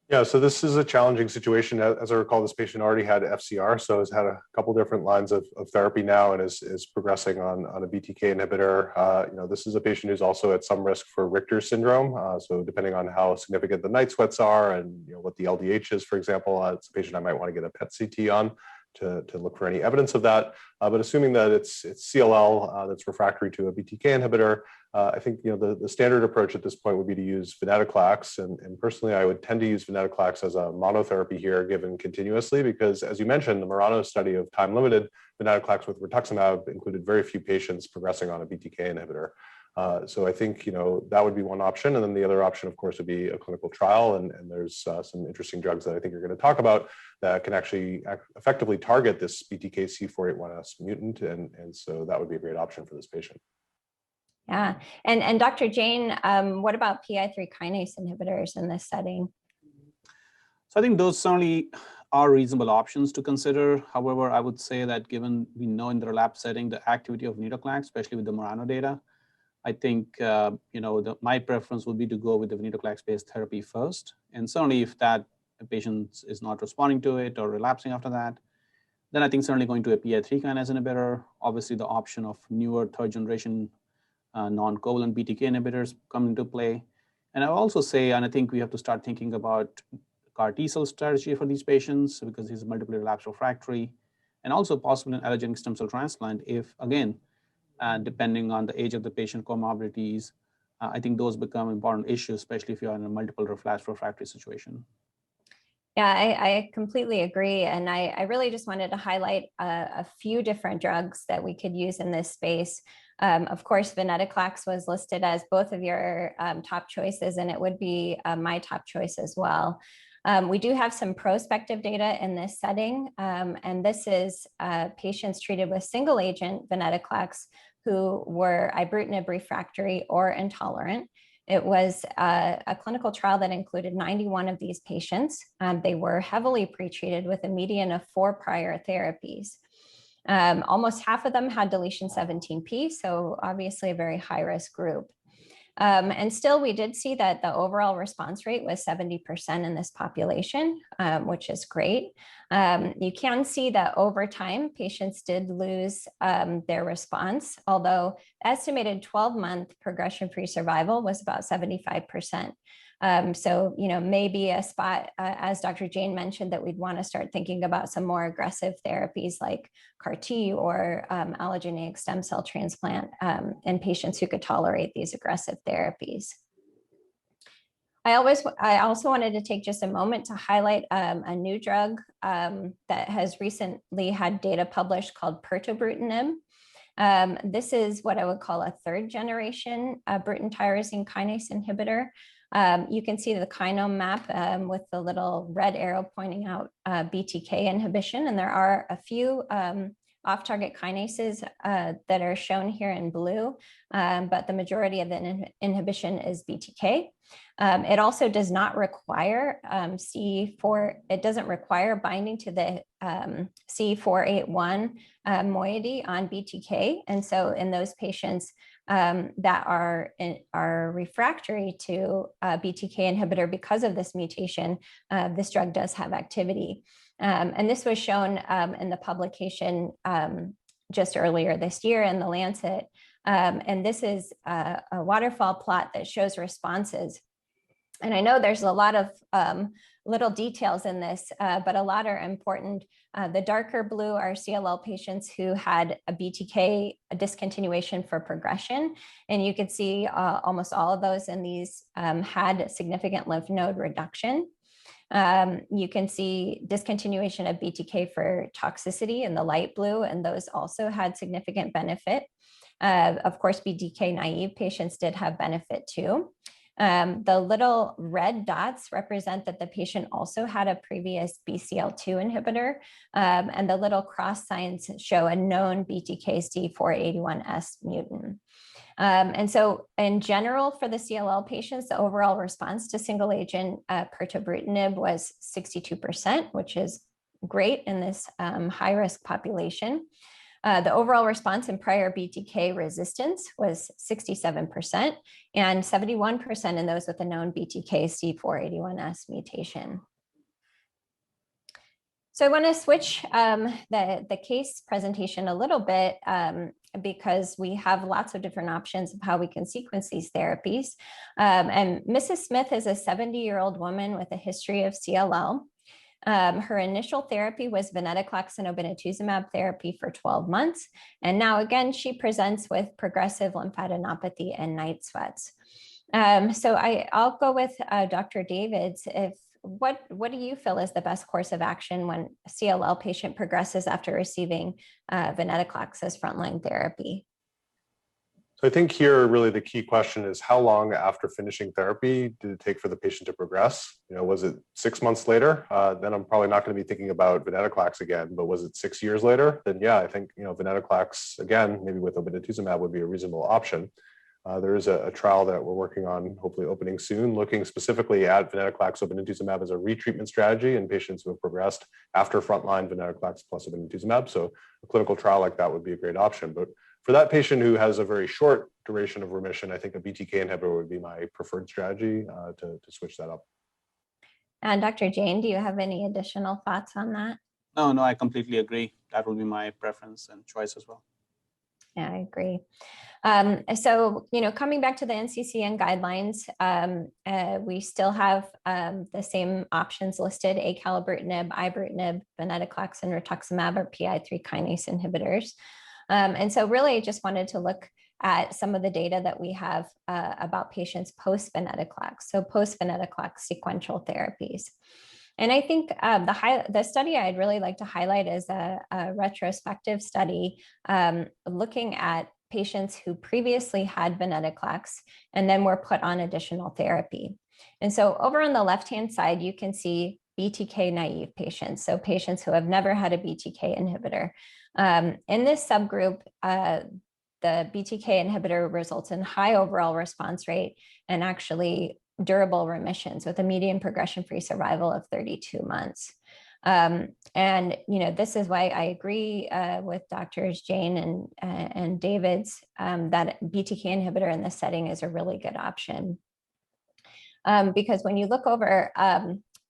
Yeah, so this is a challenging situation. As I recall, this patient already had FCR, so has had a couple different lines of therapy now and is progressing on a BTK inhibitor. This is a patient who's also at some risk for Richter syndrome. So depending on how significant the night sweats are and what the LDH is, for example, it's a patient I might want to get a PET CT on to look for any evidence of that. But assuming that it's CLL that's refractory to a BTK inhibitor, I think the standard approach at this point would be to use Venetoclax, and personally I would tend to use Venetoclax as a monotherapy here given continuously, because as you mentioned, the Marrow study of time-limited Venetoclax with rituximab included very few patients progressing on a BTK inhibitor. So I think that would be one option, and then the other option, of course, would be a clinical trial. And there's some interesting drugs that I think you're going to talk about that can actually effectively target this BTK C481S mutant, and so that would be a great option for this patient. Yeah, and Dr. Jain, what about PI3 kinase inhibitors in this setting? So I think those certainly are reasonable options to consider. However, I would say that given we know in the relapse setting the activity of Venetoclax, especially with the Marrow data, I think my preference would be to go with the Venetoclax-based therapy first. And certainly if that patient is not responding to it or relapsing after that, then I think certainly going to a PI3 kinase inhibitor. Obviously, the option of newer third-generation non-covalent BTK inhibitors come into play. And I also say, and I think we have to start thinking about CAR T-cell strategy for these patients because he's multiply relapse refractory, and also possibly an allogeneic stem cell transplant if, again, depending on the age of the patient comorbidities, I think those become important issues, especially if you're in a multiple relapse refractory situation. Yeah, I completely agree. And I really just wanted to highlight a few different drugs that we could use in this space. Of course, Venetoclax was listed as both of your top choices, and it would be my top choice as well. We do have some prospective data in this setting, and this is patients treated with single agent Venetoclax who were Ibrutinib refractory or intolerant. It was a clinical trial that included 91 of these patients. They were heavily pretreated with a median of 4 prior therapies. Almost half of them had deletion 17p, so obviously a very high-risk group. And still, we did see that the overall response rate was 70% in this population, which is great. You can see that over time, patients did lose their response, although estimated 12-month progression-free survival was about 75%. So, maybe a spot, as Dr. Jain mentioned, that we'd want to start thinking about some more aggressive therapies like CAR T or allogeneic stem cell transplant in patients who could tolerate these aggressive therapies. I also wanted to take just a moment to highlight a new drug that has recently had data published called Protobutinem. This is what I would call a third generation Bruton tyrosine kinase inhibitor. You can see the kinome map with the little red arrow pointing out BTK inhibition, and there are a few off-target kinases that are shown here in blue, but the majority of the inhibition is BTK. It also does not require C4, it doesn't require binding to the C481 moiety on BTK. And so in those patients that are refractory to BTK inhibitor because of this mutation, this drug does have activity. And this was shown in the publication just earlier this year in the Lancet. And this is a waterfall plot that shows responses. And I know there's a lot of little details in this, but a lot are important. The darker blue are CLL patients who had a BTK discontinuation for progression. And you can see almost all of those in these had significant lymph node reduction. You can see discontinuation of BTK for toxicity in the light blue, and those also had significant benefit. Of course, BTK naive patients did have benefit too. The little red dots represent that the patient also had a previous BCL2 inhibitor, and the little cross signs show a known BTK C481S mutant. And so in general, for the CLL patients, the overall response to single agent Protobutinem was 62%, which is great in this high risk population. The overall response in prior BTK resistance was 67% and 71% in those with a known BTK C481S mutation. So I want to switch the case presentation a little bit because we have lots of different options of how we can sequence these therapies. And Mrs. Smith is a 70-year-old woman with a history of CLL. Her initial therapy was Venetoclax and obinutuzumab therapy for 12 months. And now again, she presents with progressive lymphadenopathy and night sweats. So I'll go with Dr. Davids. What do you feel is the best course of action when a CLL patient progresses after receiving Venetoclax as frontline therapy? So I think here really the key question is how long after finishing therapy did it take for the patient to progress? Was it 6 months later? Then I'm probably not going to be thinking about Venetoclax again, but was it 6 years later? Then yeah, I think Venetoclax again, maybe with obinutuzumab would be a reasonable option. There is a trial that we're working on, hopefully opening soon, looking specifically at Venetoclax obinutuzumab as a retreatment strategy in patients who have progressed after frontline Venetoclax plus obinutuzumab. So a clinical trial like that would be a great option. But for that patient who has a very short duration of remission, I think a BTK inhibitor would be my preferred strategy to switch that up. And Dr. Jain, do you have any additional thoughts on that? No, I completely agree. That will be my preference and choice as well. Yeah, I agree. So, coming back to the NCCN guidelines, we still have the same options listed: Acecl208, Ibrutinib, Venetoclax, and rituximab or PI3 kinase inhibitors. And so really I just wanted to look at some of the data that we have about patients post-Venetoclax, so post-Venetoclax sequential therapies. And I think the study I'd really like to highlight is a retrospective study looking at patients who previously had Venetoclax and then were put on additional therapy. And so over on the left-hand side, you can see BTK naive patients, so patients who have never had a BTK inhibitor. In this subgroup, the BTK inhibitor results in high overall response rate and actually durable remissions with a median progression-free survival of 32 months. And this is why I agree with Drs. Jain and Davids that BTK inhibitor in this setting is a really good option. Because when you look over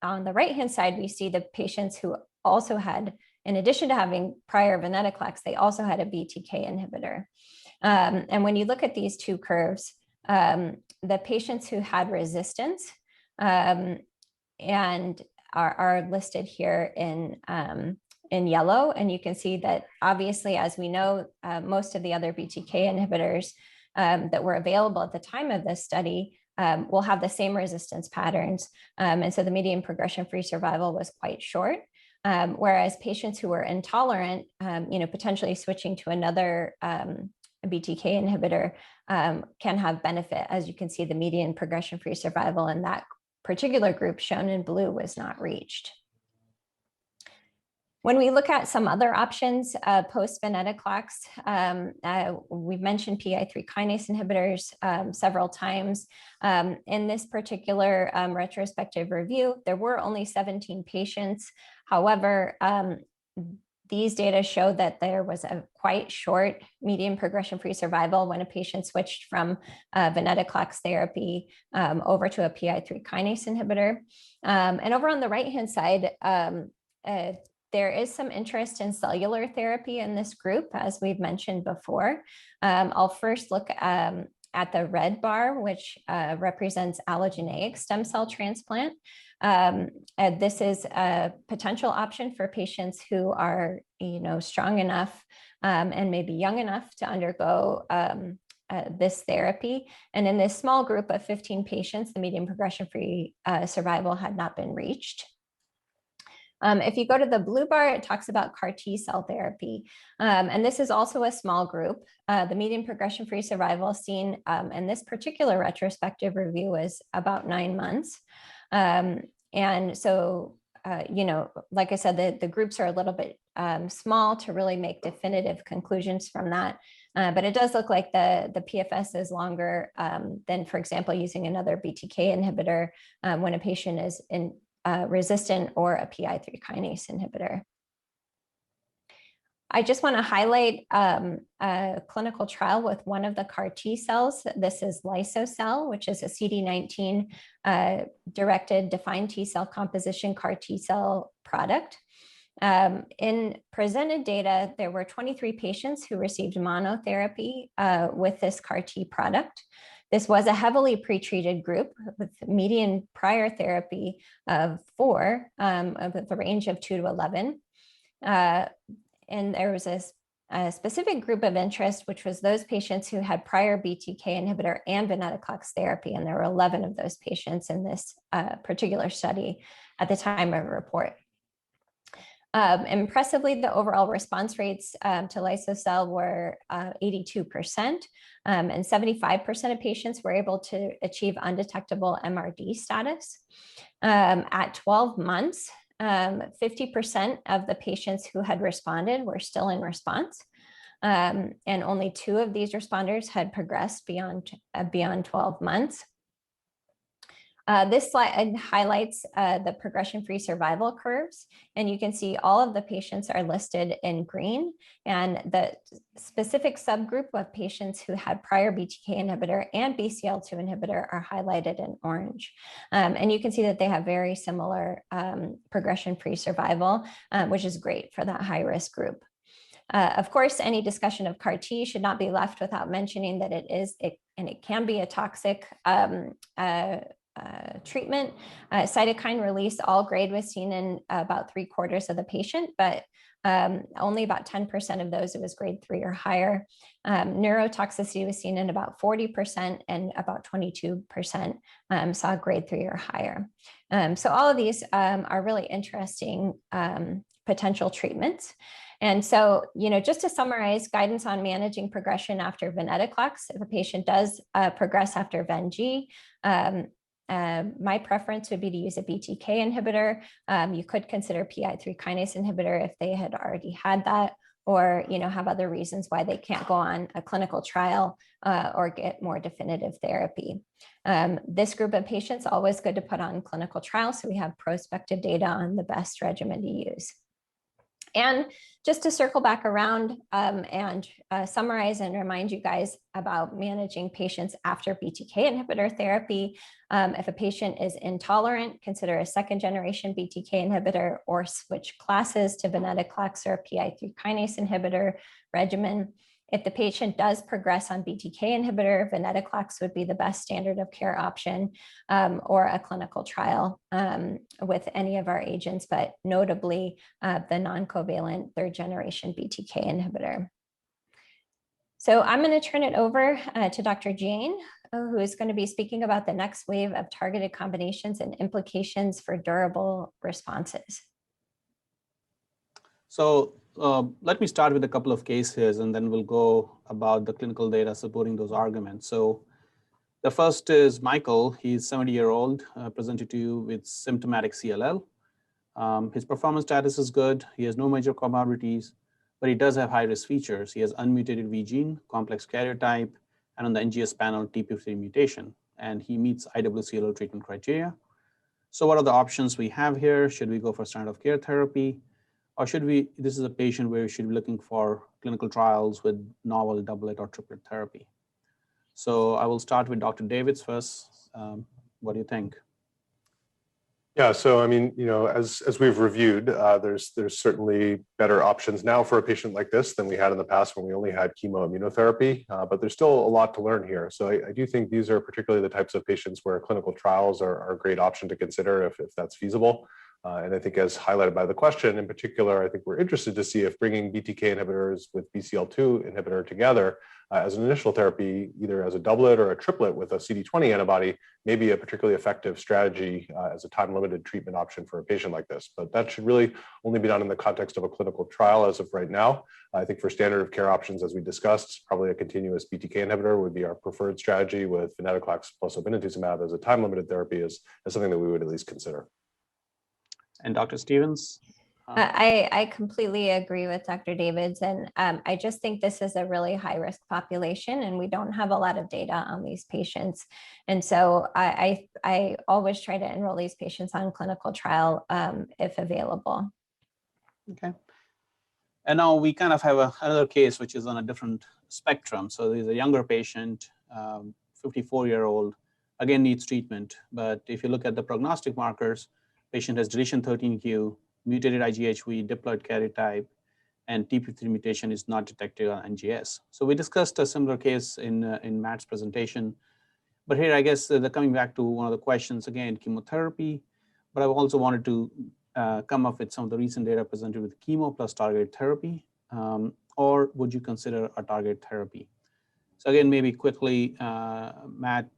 on the right-hand side, we see the patients who also had, in addition to having prior Venetoclax, they also had a BTK inhibitor. And when you look at these two curves, the patients who had resistance and are listed here in yellow, and you can see that obviously, as we know, most of the other BTK inhibitors that were available at the time of this study will have the same resistance patterns, and so the median progression-free survival was quite short. Whereas patients who were intolerant, potentially switching to another BTK inhibitor can have benefit. As you can see, the median progression-free survival in that particular group shown in blue was not reached. When we look at some other options post-Venetoclax, we've mentioned PI3 kinase inhibitors several times. In this particular retrospective review, there were only 17 patients. However, these data show that there was a quite short median progression-free survival when a patient switched from Venetoclax therapy over to a PI3 kinase inhibitor. And over on the right-hand side, there is some interest in cellular therapy in this group, as we've mentioned before. I'll first look at the red bar, which represents allogeneic stem cell transplant. This is a potential option for patients who are, strong enough and maybe young enough to undergo this therapy. And in this small group of 15 patients, the median progression-free survival had not been reached. If you go to the blue bar, it talks about CAR T cell therapy. And this is also a small group. The median progression-free survival seen in this particular retrospective review is about 9 months. And so, like I said, the groups are a little bit small to really make definitive conclusions from that. But it does look like the PFS is longer than, for example, using another BTK inhibitor when a patient is resistant or a PI3 kinase inhibitor. I just want to highlight a clinical trial with one of the CAR T cells. This is Acecl208, which is a CD19 directed defined T cell composition CAR T cell product. In presented data, there were 23 patients who received monotherapy with this CAR T product. This was a heavily pretreated group with median prior therapy of 4, with a range of 2 to 11. And there was a specific group of interest, which was those patients who had prior BTK inhibitor and Venetoclax therapy. And there were 11 of those patients in this particular study at the time of report. Impressively, the overall response rates to Acecl208 were 82%, and 75% of patients were able to achieve undetectable MRD status. At 12 months, 50% of the patients who had responded were still in response, and only 2 of these responders had progressed beyond 12 months. This slide highlights the progression-free survival curves, and you can see all of the patients are listed in green, and the specific subgroup of patients who had prior BTK inhibitor and BCL2 inhibitor are highlighted in orange. And you can see that they have very similar progression-free survival, which is great for that high-risk group. Of course, any discussion of CAR T should not be left without mentioning that it can be a toxic treatment. Cytokine release, all grade was seen in about 3/4 of the patient, but only about 10% of those, it was grade 3 or higher. Neurotoxicity was seen in about 40%, and about 22% saw grade 3 or higher. So all of these are really interesting potential treatments. And so, just to summarize, guidance on managing progression after Venetoclax, if a patient does progress after Ven-G, my preference would be to use a BTK inhibitor. You could consider PI3 kinase inhibitor if they had already had that, or have other reasons why they can't go on a clinical trial or get more definitive therapy. This group of patients, always good to put on clinical trials so we have prospective data on the best regimen to use. And just to circle back around and summarize and remind you guys about managing patients after BTK inhibitor therapy. If a patient is intolerant, consider a 2nd-generation BTK inhibitor or switch classes to Venetoclax or PI3 kinase inhibitor regimen. If the patient does progress on BTK inhibitor, Venetoclax would be the best standard of care option, or a clinical trial with any of our agents, but notably the non-covalent 3rd-generation BTK inhibitor. So I'm going to turn it over to Dr. Jain, who is going to be speaking about the next wave of targeted combinations and implications for durable responses. So let me start with a couple of cases, and then we'll go about the clinical data supporting those arguments. So the first is Michael. He's 70-year-old, presented to you with symptomatic CLL. His performance status is good. He has no major comorbidities, but he does have high-risk features. He has unmutated V gene, complex karyotype, and on the NGS panel, TP53 mutation, and he meets IWCLL treatment criteria. So what are the options we have here? Should we go for standard of care therapy? Or should we, this is a patient where we should be looking for clinical trials with novel doublet or triplet therapy. So I will start with Dr. Davids first. What do you think? Yeah, so I mean, as we've reviewed, there's certainly better options now for a patient like this than we had in the past when we only had chemoimmunotherapy, but there's still a lot to learn here. So I do think these are particularly the types of patients where clinical trials are a great option to consider if that's feasible. And I think as highlighted by the question in particular, I think we're interested to see if bringing BTK inhibitors with BCL2 inhibitor together as an initial therapy, either as a doublet or a triplet with a CD20 antibody, may be a particularly effective strategy as a time-limited treatment option for a patient like this. But that should really only be done in the context of a clinical trial as of right now. I think for standard of care options, as we discussed, probably a continuous BTK inhibitor would be our preferred strategy, with Venetoclax plus obinutuzumab as a time-limited therapy as something that we would at least consider. And Dr. Stevens? I completely agree with Dr. Davids, and I just think this is a really high-risk population, and we don't have a lot of data on these patients. And so I always try to enroll these patients on clinical trial if available. Okay. And now we kind of have another case which is on a different spectrum. So there's a younger patient, 54-year-old, again needs treatment. But if you look at the prognostic markers, patient has deletion 13q, mutated IGHV, diploid karyotype, and TP53 mutation is not detected on NGS. So we discussed a similar case in Matt's presentation. But here, I guess, coming back to one of the questions, again, chemotherapy, but I've also wanted to come up with some of the recent data presented with chemo plus targeted therapy, or would you consider a targeted therapy? So again, maybe quickly, Matt,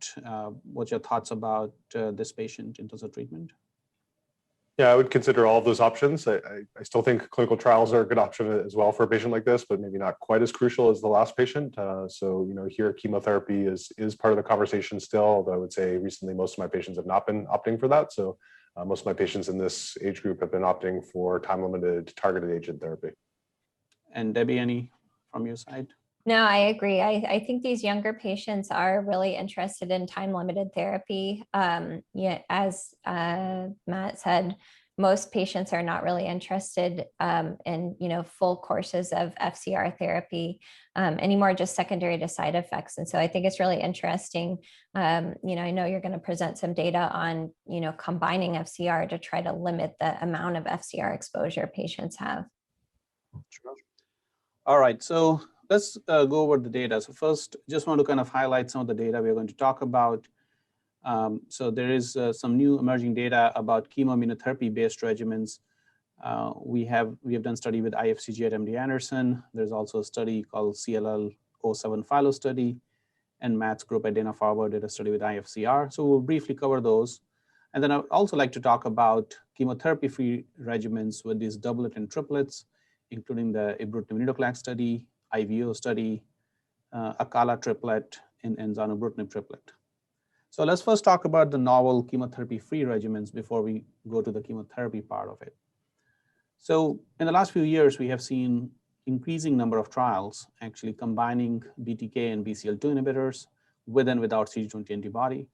what's your thoughts about this patient in terms of treatment? Yeah, I would consider all of those options. I still think clinical trials are a good option as well for a patient like this, but maybe not quite as crucial as the last patient. So, here chemotherapy is part of the conversation still, although I would say recently most of my patients have not been opting for that. So most of my patients in this age group have been opting for time-limited targeted agent therapy. And Debbie, any from your side? No, I agree. I think these younger patients are really interested in time-limited therapy. As Matt said, most patients are not really interested in full courses of FCR therapy anymore, just secondary to side effects. And so I think it's really interesting. I know you're going to present some data on combining FCR to try to limit the amount of FCR exposure patients have. Sure. All right, so let's go over the data. So first, just want to kind of highlight some of the data we're going to talk about. So there is some new emerging data about chemoimmunotherapy-based regimens. We have done study with IFCG at MD Anderson. There's also a study called CLL208 Study, and Matt's group at Dana-Farber did a study with IFCR. So we'll briefly cover those. And then I would also like to talk about chemotherapy-free regimens with these doublet and triplets, including the Ibrutinib Venetoclax study, Ighv study, Acecl208 triplet, and Xanabrutinib triplet. So let's first talk about the novel chemotherapy-free regimens before we go to the chemotherapy part of it. So in the last few years, we have seen increasing number of trials actually combining BTK and BCL2 inhibitors with and without CD20 antibody.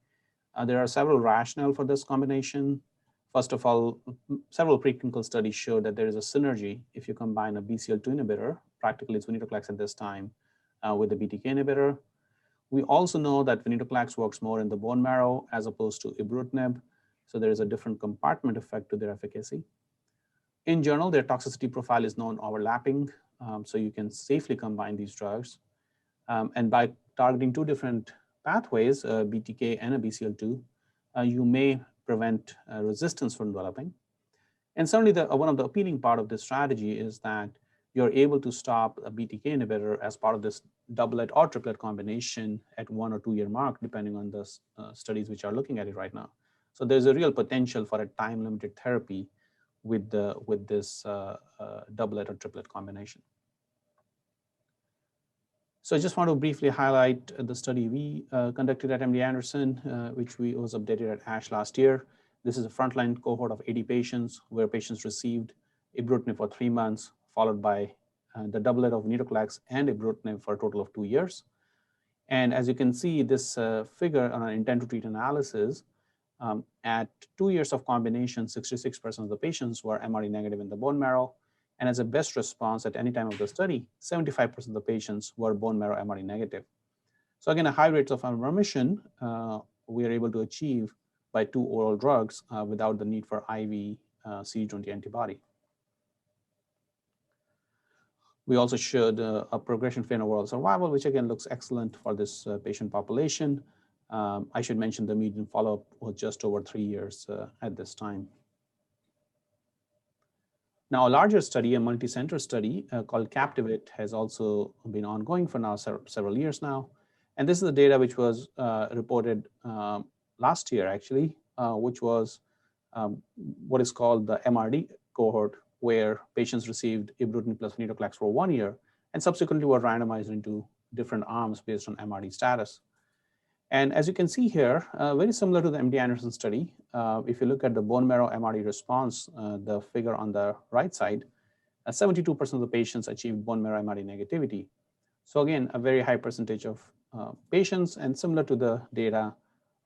There are several rationale for this combination. First of all, several preclinical studies show that there is a synergy if you combine a BCL2 inhibitor, practically it's Venetoclax at this time, with the BTK inhibitor. We also know that Venetoclax works more in the bone marrow as opposed to Ibrutinib, so there is a different compartment effect to their efficacy. In general, their toxicity profile is non-overlapping, so you can safely combine these drugs. And by targeting two different pathways, BTK and a BCL2, you may prevent resistance from developing. And certainly one of the appealing part of this strategy is that you're able to stop a BTK inhibitor as part of this doublet or triplet combination at 1 or 2 year mark, depending on the studies which are looking at it right now. So there's a real potential for a time-limited therapy with this doublet or triplet combination. So I just want to briefly highlight the study we conducted at MD Anderson, which was updated at ASH last year. This is a frontline cohort of 80 patients where patients received Ibrutinib for 3 months, followed by the doublet of Venetoclax and Ibrutinib for a total of 2 years. And as you can see, this figure on an intent to treat analysis, at 2 years of combination, 66% of the patients were MRD negative in the bone marrow. And as a best response at any time of the study, 75% of the patients were bone marrow MRD negative. So again, a high rate of remission we are able to achieve by 2 oral drugs without the need for IV CD20 antibody. We also showed a progression-free and overall survival, which again looks excellent for this patient population. I should mention the median follow-up was just over 3 years at this time. Now, a larger study, a multi-center study called Captivate, has also been ongoing for now several years now. And this is the data which was reported last year, actually, which was what is called the MRD cohort, where patients received Ibrutinib plus Venetoclax for 1 year and subsequently were randomized into different arms based on MRD status. And as you can see here, very similar to the MD Anderson study, if you look at the bone marrow MRD response, the figure on the right side, 72% of the patients achieved bone marrow MRD negativity. So again, a very high percentage of patients, and similar to the data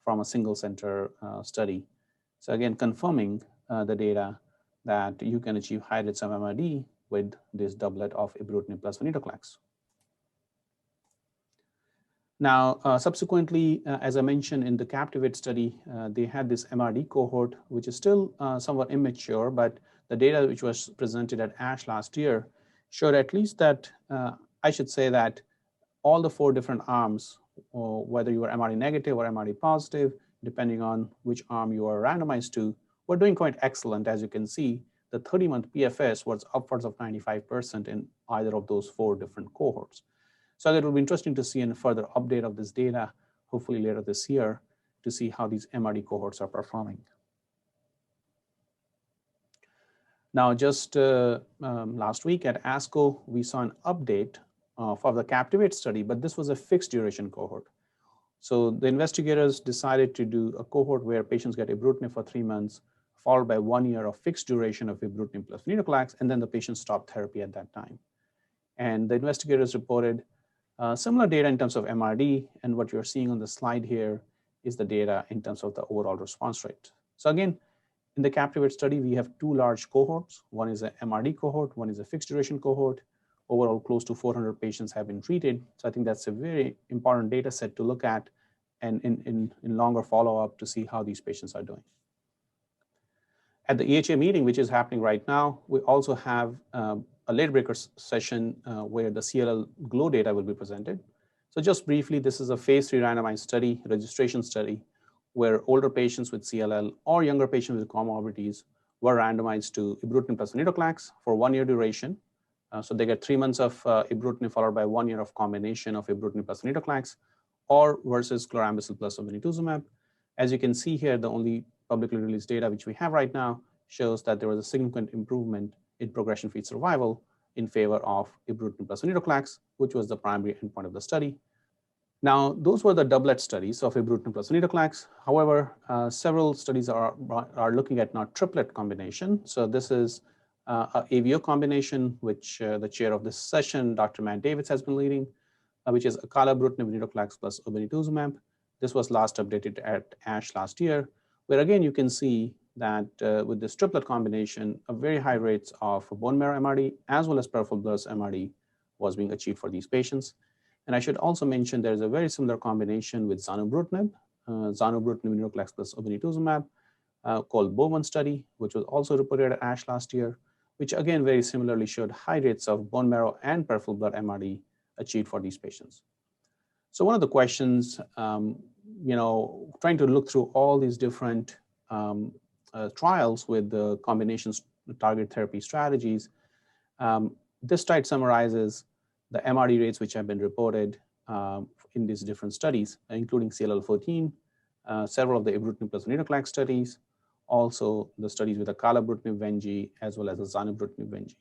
from a single center study. So again, confirming the data that you can achieve high rates of MRD with this doublet of Ibrutinib plus Venetoclax. Now, subsequently, as I mentioned in the Captivate study, they had this MRD cohort, which is still somewhat immature, but the data which was presented at ASH last year showed at least that, I should say that all the 4 different arms, whether you were MRD negative or MRD positive, depending on which arm you are randomized to, were doing quite excellent. As you can see, the 30-month PFS was upwards of 95% in either of those 4 different cohorts. So it will be interesting to see a further update of this data, hopefully later this year, to see how these MRD cohorts are performing. Now, just last week at ASCO, we saw an update for the Captivate study, but this was a fixed duration cohort. So the investigators decided to do a cohort where patients get Ibrutinib for 3 months, followed by 1 year of fixed duration of Ibrutinib plus Venetoclax, and then the patient stopped therapy at that time. And the investigators reported similar data in terms of MRD, and what you're seeing on the slide here is the data in terms of the overall response rate. So again, in the Captivate study, we have 2 large cohorts. One is an MRD cohort, one is a fixed duration cohort. Overall, close to 400 patients have been treated. So I think that's a very important data set to look at and in longer follow-up to see how these patients are doing. At the EHA meeting, which is happening right now, we also have a late breaker session where the CLL GLOW data will be presented. So just briefly, this is a phase 3 randomized study, registration study, where older patients with CLL or younger patients with comorbidities were randomized to Ibrutinib plus Venetoclax for 1 year duration. So they get 3 months of Ibrutinib followed by 1 year of combination of Ibrutinib plus Venetoclax, or versus chlorambucil plus obinutuzumab. As you can see here, the only publicly released data which we have right now shows that there was a significant improvement in progression-free survival in favor of Ibrutinib plus Venetoclax, which was the primary endpoint of the study. Now, those were the doublet studies of Ibrutinib plus Venetoclax. However, several studies are looking at now triplet combination. So this is a AVO combination, which the chair of this session, Dr. Matt Davids, has been leading, which is Acecl208 Venetoclax plus obinutuzumab. This was last updated at ASH last year, where again you can see that with this triplet combination, a very high rates of bone marrow MRD as well as peripheral blood MRD was being achieved for these patients. And I should also mention there's a very similar combination with Xanabrutinib, Venetoclax plus obinutuzumab, called BOWMAN study, which was also reported at ASH last year, which again very similarly showed high rates of bone marrow and peripheral blood MRD achieved for these patients. So one of the questions, trying to look through all these different trials with the combinations target therapy strategies, this slide summarizes the MRD rates which have been reported in these different studies, including CLL14, several of the Ibrutinib plus Venetoclax studies, also the studies with the Acecl208 Venji, as well as the Xanabrutinib Venji.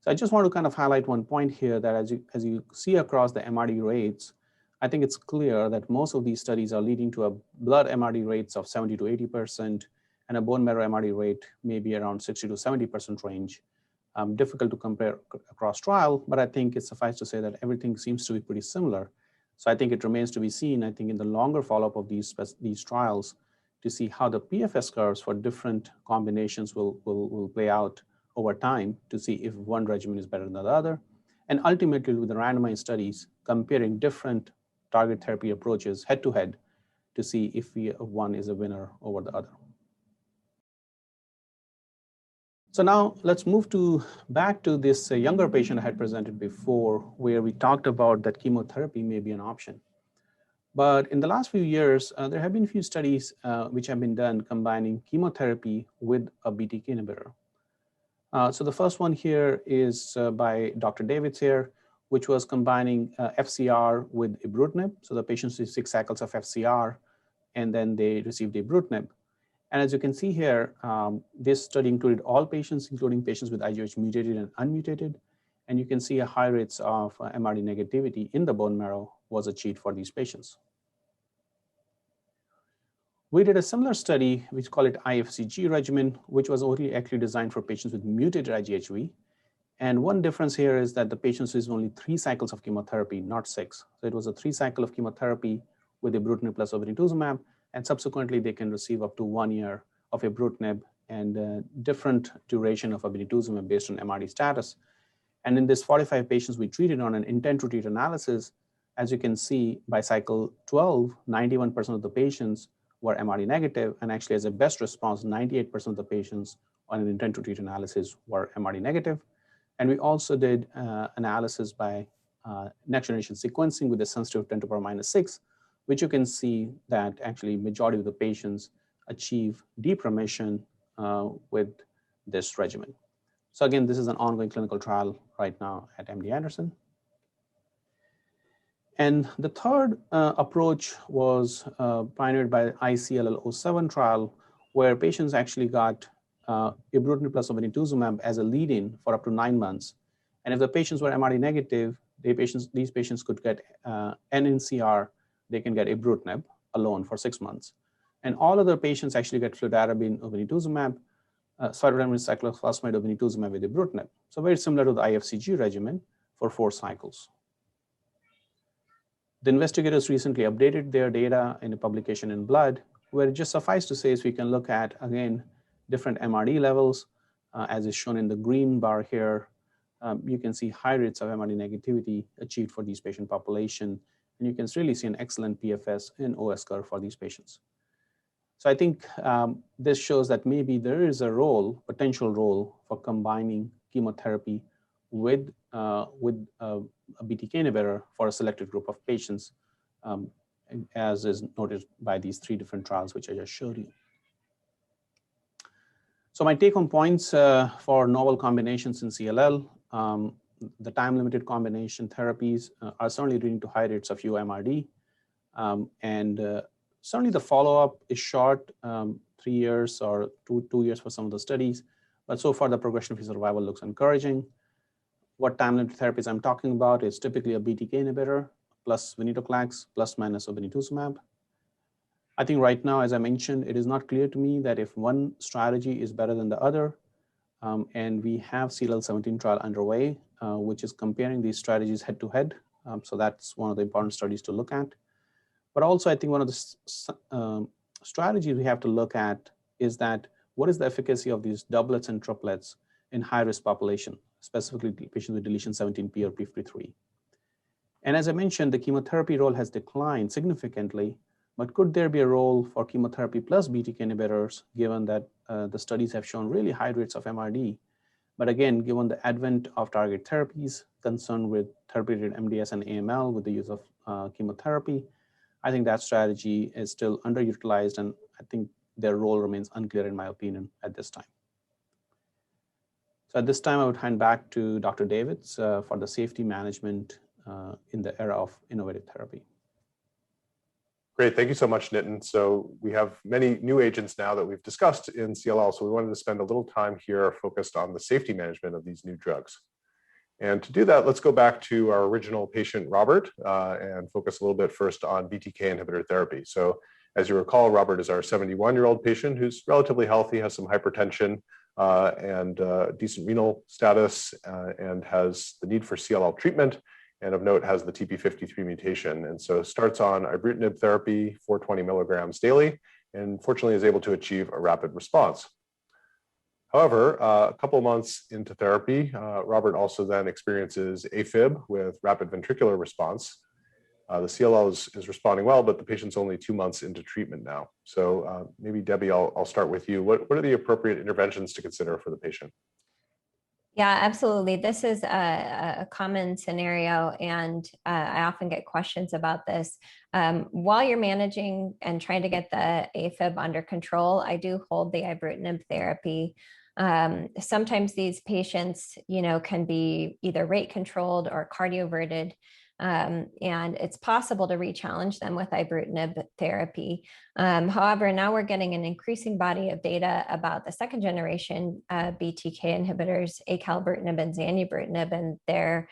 So I just want to kind of highlight one point here that as you see across the MRD rates, I think it's clear that most of these studies are leading to a blood MRD rates of 70 to 80%, and a bone marrow MRD rate may be around 60 to 70% range. Difficult to compare across trial, but I think it's suffice to say that everything seems to be pretty similar. So I think it remains to be seen, I think, in the longer follow-up of these trials to see how the PFS curves for different combinations will play out over time to see if one regimen is better than the other. And ultimately, with the randomized studies, comparing different target therapy approaches head-to-head to see if one is a winner over the other. So now let's move back to this younger patient I had presented before, where we talked about that chemotherapy may be an option. But in the last few years, there have been a few studies which have been done combining chemotherapy with a BTK inhibitor. So the first one here is by Dr. Davids here, which was combining FCR with Ibrutinib. So the patients received 6 cycles of FCR, and then they received Ibrutinib. And as you can see here, this study included all patients, including patients with IGH mutated and unmutated. And you can see a high rates of MRD negativity in the bone marrow was achieved for these patients. We did a similar study, we call it IFCG regimen, which was only actually designed for patients with mutated IGHV. And one difference here is that the patients received only 3 cycles of chemotherapy, not 6. So it was a 3 cycle of chemotherapy with Ibrutinib plus obinutuzumab, and subsequently they can receive up to 1 year of Ibrutinib and different duration of obinutuzumab based on MRD status. And in this 45 patients we treated on an intent to treat analysis, as you can see, by cycle 12, 91% of the patients were MRD negative, and actually as a best response, 98% of the patients on an intent to treat analysis were MRD negative. And we also did analysis by next generation sequencing with a sensitivity of 10 to the power minus 6, which you can see that actually majority of the patients achieve deep remission with this regimen. So again, this is an ongoing clinical trial right now at MD Anderson. And the third approach was pioneered by the Acecl208 trial, where patients actually got Ibrutinib plus obinutuzumab as a lead-in for up to 9 months. And if the patients were MRD negative, these patients could get NNCR, they can get Ibrutinib alone for 6 months. And all other patients actually get fludarabine obinutuzumab, cyclophosphamide obinutuzumab with Ibrutinib. So very similar to the IFCG regimen for 4 cycles. The investigators recently updated their data in a publication in Blood, where it just suffice to say is we can look at, again, different MRD levels, as is shown in the green bar here. You can see high rates of MRD negativity achieved for these patient population, and you can really see an excellent PFS and OS curve for these patients. So I think this shows that maybe there is a role, potential role, for combining chemotherapy with a BTK inhibitor for a selected group of patients, as is noted by these 3 different trials, which I just showed you. So my take-home points for novel combinations in CLL, the time-limited combination therapies are certainly leading to high rates of UMRD, and certainly the follow-up is short, 3 years or 2 years for some of the studies, but so far the progression-free survival looks encouraging. What time-limited therapies I'm talking about is typically a BTK inhibitor plus Venetoclax plus minus obinutuzumab. I think right now, as I mentioned, it is not clear to me that if one strategy is better than the other, and we have CLL17 trial underway, which is comparing these strategies head-to-head. So that's one of the important studies to look at. But also, I think one of the strategies we have to look at is that what is the efficacy of these doublets and triplets in high-risk population, specifically patients with deletion 17p or p53. And as I mentioned, the chemotherapy role has declined significantly, but could there be a role for chemotherapy plus BTK inhibitors, given that the studies have shown really high rates of MRD? But again, given the advent of target therapies, concern with therapeutic MDS and AML with the use of chemotherapy, I think that strategy is still underutilized, and I think their role remains unclear in my opinion at this time. So at this time, I would hand back to Dr. Davids for the safety management in the era of innovative therapy. Great, thank you so much, Nitin. So we have many new agents now that we've discussed in CLL, so we wanted to spend a little time here focused on the safety management of these new drugs. And to do that, let's go back to our original patient, Robert, and focus a little bit first on BTK inhibitor therapy. So As you recall, Robert is our 71-year-old patient who's relatively healthy, has some hypertension and decent renal status, and has the need for CLL treatment, and of note has the TP53 mutation. And so starts on Ibrutinib therapy, 420 milligrams daily, and fortunately is able to achieve a rapid response. However, a couple months into therapy, Robert also then experiences AFib with rapid ventricular response. The CLL is responding well, but the patient's only 2 months into treatment now. So maybe Debbie, I'll start with you. What are the appropriate interventions to consider for the patient? Yeah, absolutely. This is a common scenario, and I often get questions about this. While you're managing and trying to get the AFib under control, I do hold the Ibrutinib therapy. Sometimes these patients, can be either rate controlled or cardioverted. And it's possible to re-challenge them with Ibrutinib therapy. However, now we're getting an increasing body of data about the second generation Btk inhibitors, Acecl208 and Xanabrutinib, and their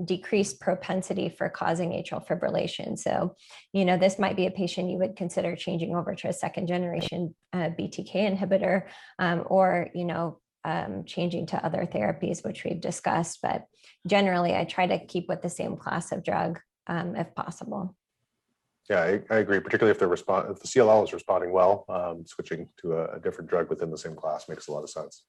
decreased propensity for causing atrial fibrillation. So, this might be a patient you would consider changing over to a second generation Btk inhibitor, or, changing to other therapies, which we've discussed. But generally, I try to keep with the same class of drug if possible. Yeah, I agree, particularly if if the CLL is responding well, switching to a different drug within the same class makes a lot of sense.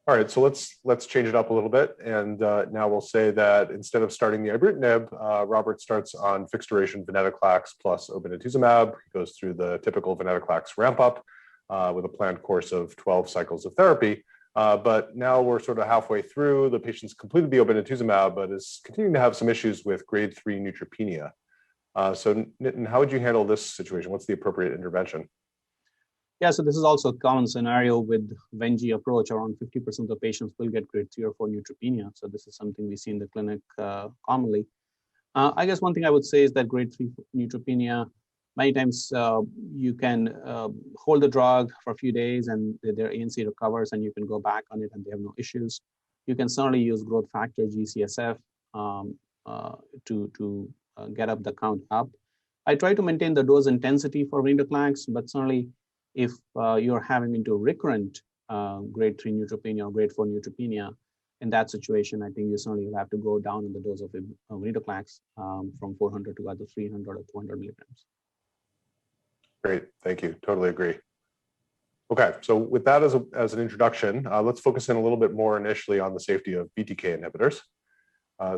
All right, so let's change it up a little bit. And now we'll say that instead of starting the Ibrutinib, Robert starts on fixed duration Venetoclax plus obinutuzumab. He goes through the typical Venetoclax ramp up with a planned course of 12 cycles of therapy. But now we're sort of halfway through. The patient's completed the obinutuzumab, but is continuing to have some issues with grade 3 neutropenia. So Nitin, how would you handle this situation? What's the appropriate intervention? Yeah, so this is also a common scenario with Vengi approach. Around 50% of patients will get grade 3 or 4 neutropenia. So this is something we see in the clinic commonly. I guess one thing I would say is that grade 3 neutropenia, many times you can hold the drug for a few days and their ANC recovers and you can go back on it and they have no issues. You can certainly use growth factor, GCSF, to get up the count up. I try to maintain the dose intensity for Venetoclax, but certainly if you're having into recurrent grade 3 neutropenia or grade 4 neutropenia, in that situation, I think you certainly will have to go down in the dose of Venetoclax from 400 to either 300 or 200 milligrams. Great, thank you. Totally agree. Okay, so with that as an introduction, let's focus in a little bit more initially on the safety of BTK inhibitors.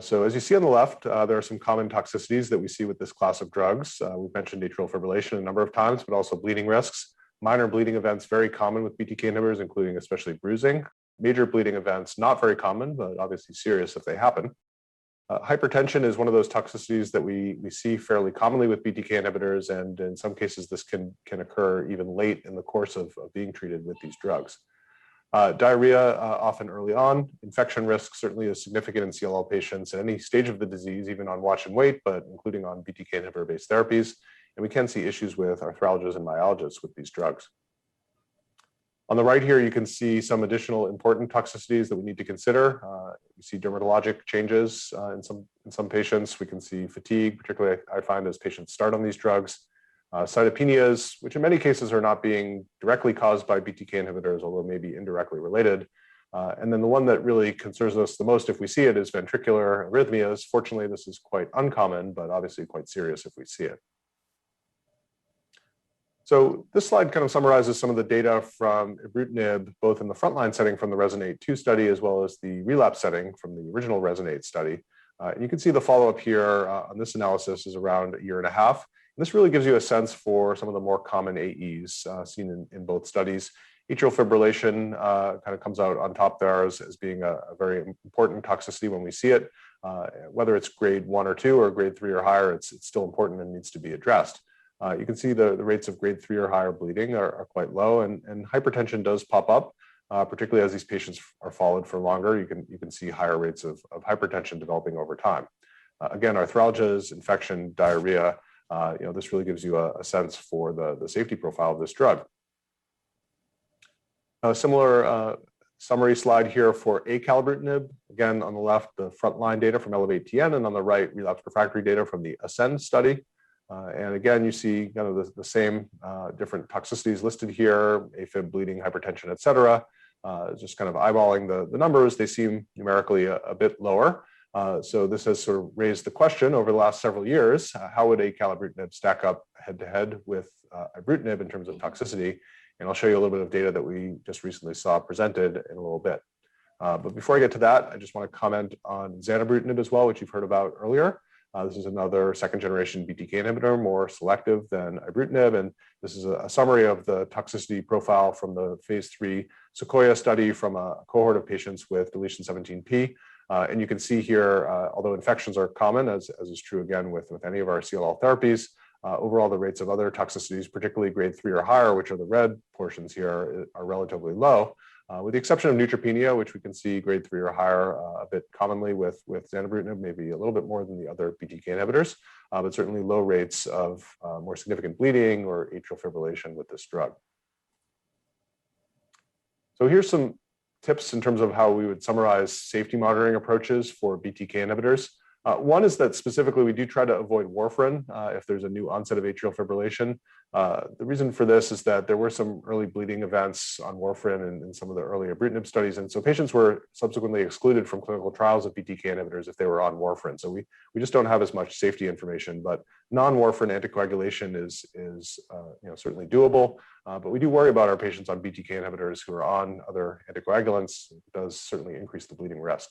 So as you see on the left, there are some common toxicities that we see with this class of drugs. We've mentioned atrial fibrillation a number of times, but also bleeding risks. Minor bleeding events, very common with BTK inhibitors, including especially bruising. Major bleeding events, not very common, but obviously serious if they happen. Hypertension is one of those toxicities that we see fairly commonly with BTK inhibitors, and in some cases this can occur even late in the course of being treated with these drugs. Diarrhea, often early on. Infection risk certainly is significant in CLL patients at any stage of the disease, even on watch and wait, but including on BTK inhibitor-based therapies. And we can see issues with arthralgias and myalgias with these drugs. On the right here, you can see some additional important toxicities that we need to consider. You see dermatologic changes in some patients. We can see fatigue, particularly I find as patients start on these drugs. Cytopenias, which in many cases are not being directly caused by BTK inhibitors, although maybe indirectly related. And then the one that really concerns us the most if we see it is ventricular arrhythmias. Fortunately, this is quite uncommon, but obviously quite serious if we see it. So this slide kind of summarizes some of the data from Ibrutinib, both in the frontline setting from the Resonate-2 study, as well as the relapse setting from the original Resonate study. And you can see the follow-up here on this analysis is around 1.5 years. And this really gives you a sense for some of the more common AEs seen in both studies. Atrial fibrillation kind of comes out on top there as being a very important toxicity when we see it. Whether it's grade 1 or 2 or grade 3 or higher, it's still important and needs to be addressed. You can see the rates of grade 3 or higher bleeding are quite low, and hypertension does pop up, particularly as these patients are followed for longer. You can see higher rates of hypertension developing over time. Again, arthralgias, infection, diarrhea, this really gives you a sense for the safety profile of this drug. A similar summary slide here for Acecl208. Again, on the left, the frontline data from Elevate-TN, and on the right, relapse refractory data from the Ascend study. And again, you see kind of the same different toxicities listed here, AFib, bleeding, hypertension, et cetera. Just kind of eyeballing the numbers, they seem numerically a bit lower. So this has sort of raised the question over the last several years, how would acalabrutinib stack up head-to-head with ibrutinib in terms of toxicity? And I'll show you a little bit of data that we just recently saw presented in a little bit. But before I get to that, I just want to comment on Xanabrutinib as well, which you've heard about earlier. This is another second-generation BTK inhibitor, more selective than ibrutinib, and this is a summary of the toxicity profile from the phase 3 Sequoia study from a cohort of patients with deletion 17p. And you can see here, although infections are common, as is true again with any of our CLL therapies, overall the rates of other toxicities, particularly grade 3 or higher, which are the red portions here, are relatively low. With the exception of neutropenia, which we can see grade 3 or higher a bit commonly with Xanabrutinib, maybe a little bit more than the other BTK inhibitors, but certainly low rates of more significant bleeding or atrial fibrillation with this drug. So here's some tips in terms of how we would summarize safety monitoring approaches for BTK inhibitors. One is that specifically we do try to avoid warfarin if there's a new onset of atrial fibrillation. The reason for this is that there were some early bleeding events on warfarin in some of the early ibrutinib studies, and so patients were subsequently excluded from clinical trials of BTK inhibitors if they were on warfarin. So we just don't have as much safety information, but non-warfarin anticoagulation is certainly doable. But we do worry about our patients on BTK inhibitors who are on other anticoagulants. It does certainly increase the bleeding risk.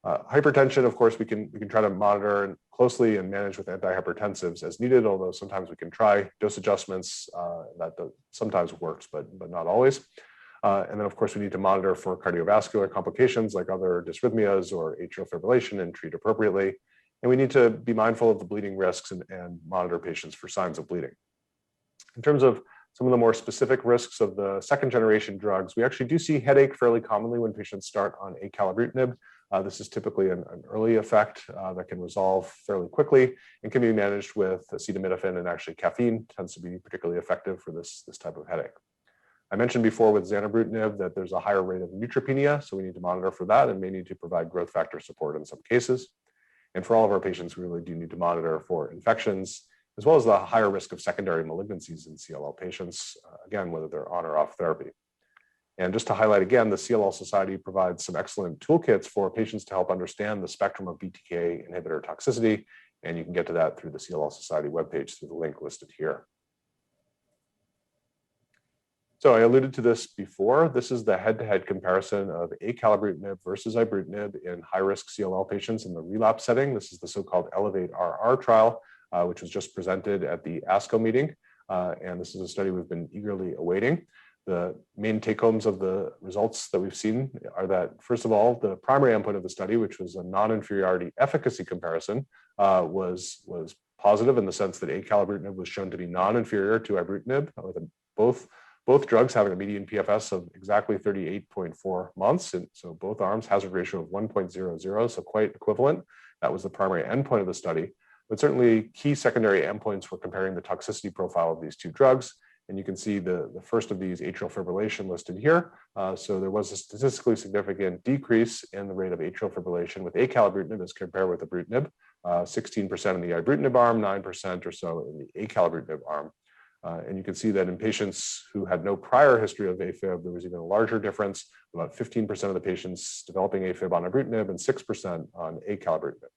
Hypertension, of course, we can try to monitor closely and manage with antihypertensives as needed, although sometimes we can try dose adjustments. That sometimes works, but not always. And then, of course, we need to monitor for cardiovascular complications like other dysrhythmias or atrial fibrillation and treat appropriately. And we need to be mindful of the bleeding risks and monitor patients for signs of bleeding. In terms of some of the more specific risks of the second generation drugs, we actually do see headache fairly commonly when patients start on acalabrutinib. This is typically an early effect that can resolve fairly quickly and can be managed with acetaminophen, and actually caffeine tends to be particularly effective for this type of headache. I mentioned before with Xanabrutinib that there's a higher rate of neutropenia, so we need to monitor for that and may need to provide growth factor support in some cases. And for all of our patients, we really do need to monitor for infections, as well as the higher risk of secondary malignancies in CLL patients, again, whether they're on or off therapy. And just to highlight again, the CLL Society provides some excellent toolkits for patients to help understand the spectrum of BTK inhibitor toxicity, and you can get to that through the CLL Society webpage through the link listed here. So I alluded to this before. This is the head-to-head comparison of acalabrutinib versus ibrutinib in high-risk CLL patients in the relapse setting. This is the so-called Elevate-RR trial, which was just presented at the ASCO meeting. And this is a study we've been eagerly awaiting. The main take-homes of the results that we've seen are that, first of all, the primary endpoint of the study, which was a non-inferiority efficacy comparison, was positive in the sense that acalabrutinib was shown to be non-inferior to ibrutinib, with both drugs having a median PFS of exactly 38.4 months. And so both arms, hazard ratio of 1.00, so quite equivalent. That was the primary endpoint of the study. But certainly key secondary endpoints were comparing the toxicity profile of these two drugs. And you can see the first of these, atrial fibrillation, listed here. So there was a statistically significant decrease in the rate of atrial fibrillation with acalabrutinib as compared with ibrutinib, 16% in the ibrutinib arm, 9% or so in the acalabrutinib arm. And you can see that in patients who had no prior history of AFib, there was even a larger difference, about 15% of the patients developing AFib on ibrutinib and 6% on acalabrutinib.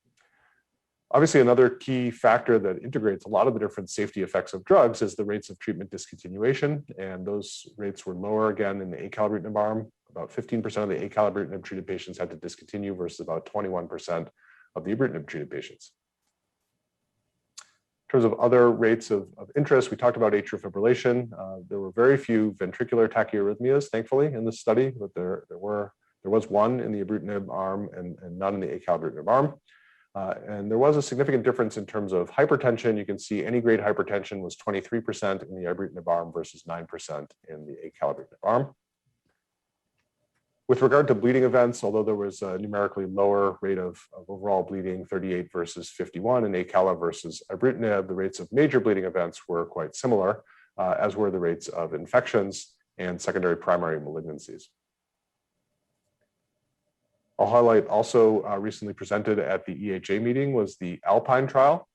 Obviously, another key factor that integrates a lot of the different safety effects of drugs is the rates of treatment discontinuation. And those rates were lower again in the acalabrutinib arm. About 15% of the acalabrutinib treated patients had to discontinue versus about 21% of the ibrutinib treated patients. In terms of other rates of interest, we talked about atrial fibrillation. There were very few ventricular tachyarrhythmias, thankfully, in this study, but there was one in the ibrutinib arm and none in the acalabrutinib arm. And there was a significant difference in terms of hypertension. You can see any grade hypertension was 23% in the ibrutinib arm versus 9% in the acalabrutinib arm. With regard to bleeding events, although there was a numerically lower rate of overall bleeding, 38 versus 51 in acala versus ibrutinib, the rates of major bleeding events were quite similar, as were the rates of infections and secondary primary malignancies. I'll highlight also recently presented at the EHA meeting was the Alpine Trial.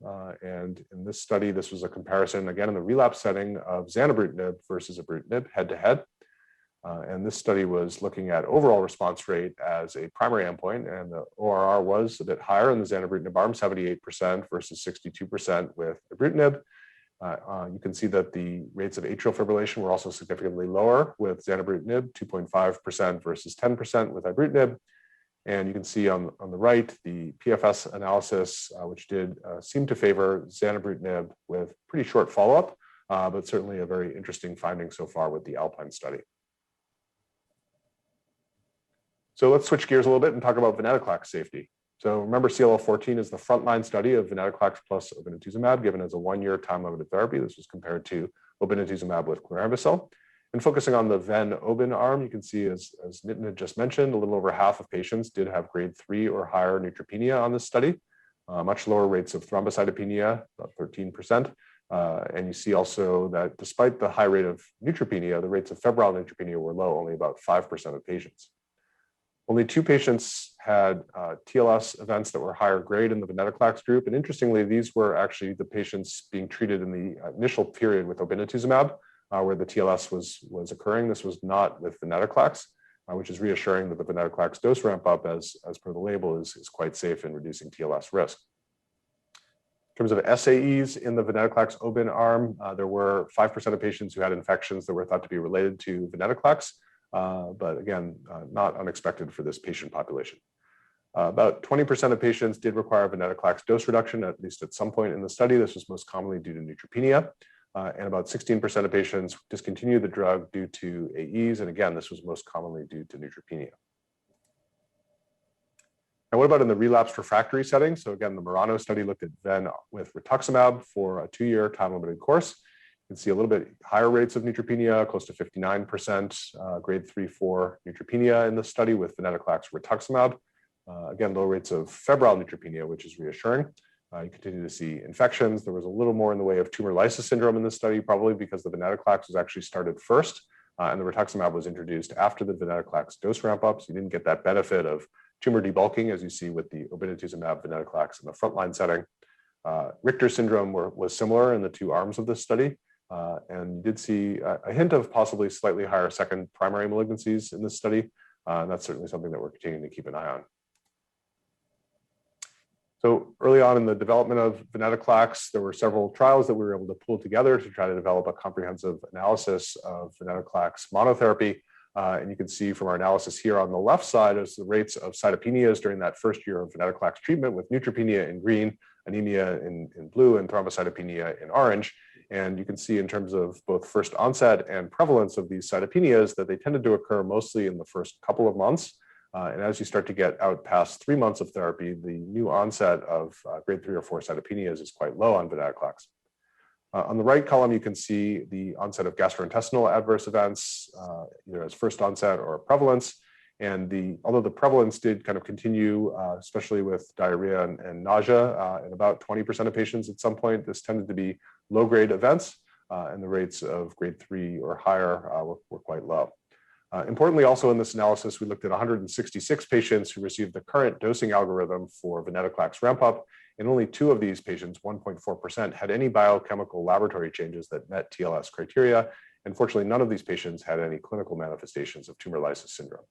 And in this study, this was a comparison, again, in the relapse setting of Xanabrutinib versus Ibrutinib head-to-head. And this study was looking at overall response rate as a primary endpoint, and the ORR was a bit higher in the Xanabrutinib arm, 78% versus 62% with Ibrutinib. You can see that the rates of atrial fibrillation were also significantly lower with Xanabrutinib, 2.5% versus 10% with Ibrutinib. And you can see on the right, the PFS analysis, which did seem to favor Xanabrutinib with pretty short follow-up, but certainly a very interesting finding so far with the Alpine study. So let's switch gears a little bit and talk about Venetoclax safety. So remember, CLL14 is the frontline study of Venetoclax plus obinutuzumab given as a one-year time-limited therapy. This was compared to obinutuzumab with chlorambucil. And focusing on the Ven-Obin arm, you can see, as Nitin had just mentioned, a little over half of patients did have grade 3 or higher neutropenia on this study, much lower rates of thrombocytopenia, about 13%. And you see also that despite the high rate of neutropenia, the rates of febrile neutropenia were low, only about 5% of patients. Only 2 patients had TLS events that were higher grade in the Venetoclax group. And interestingly, these were actually the patients being treated in the initial period with obinutuzumab, where the TLS was occurring. This was not with Venetoclax, which is reassuring that the Venetoclax dose ramp up as per the label is quite safe in reducing TLS risk. In terms of SAEs in the Venetoclax Obin arm, there were 5% of patients who had infections that were thought to be related to Venetoclax, but again, not unexpected for this patient population. About 20% of patients did require Venetoclax dose reduction, at least at some point in the study. This was most commonly due to neutropenia. And about 16% of patients discontinued the drug due to AEs. And again, this was most commonly due to neutropenia. And what about in the relapsed refractory setting? So again, the Marrow study looked at Ven with rituximab for a 2-year time-limited course. You can see a little bit higher rates of neutropenia, close to 59% grade 3-4 neutropenia in this study with Venetoclax rituximab. Again, low rates of febrile neutropenia, which is reassuring. You continue to see infections. There was a little more in the way of tumor lysis syndrome in this study, probably because the Venetoclax was actually started first, and the rituximab was introduced after the Venetoclax dose ramp up. So you didn't get that benefit of tumor debulking as you see with the obinutuzumab Venetoclax in the frontline setting. Richter syndrome was similar in the 2 arms of this study, and you did see a hint of possibly slightly higher second primary malignancies in this study. And that's certainly something that we're continuing to keep an eye on. So early on in the development of Venetoclax, there were several trials that we were able to pull together to try to develop a comprehensive analysis of Venetoclax monotherapy. And you can see from our analysis here on the left side is the rates of cytopenias during that first year of Venetoclax treatment, with neutropenia in green, anemia in blue, and thrombocytopenia in orange. And you can see in terms of both first onset and prevalence of these cytopenias that they tended to occur mostly in the first couple of months. And as you start to get out past 3 months of therapy, the new onset of grade 3 or 4 cytopenias is quite low on Venetoclax. On the right column, you can see the onset of gastrointestinal adverse events, either as first onset or prevalence. And although the prevalence did kind of continue, especially with diarrhea and nausea in about 20% of patients at some point, this tended to be low-grade events, and the rates of grade 3 or higher were quite low. Importantly, also in this analysis, we looked at 166 patients who received the current dosing algorithm for Venetoclax ramp-up, and only 2 of these patients, 1.4%, had any biochemical laboratory changes that met TLS criteria. And fortunately, none of these patients had any clinical manifestations of tumor lysis syndrome.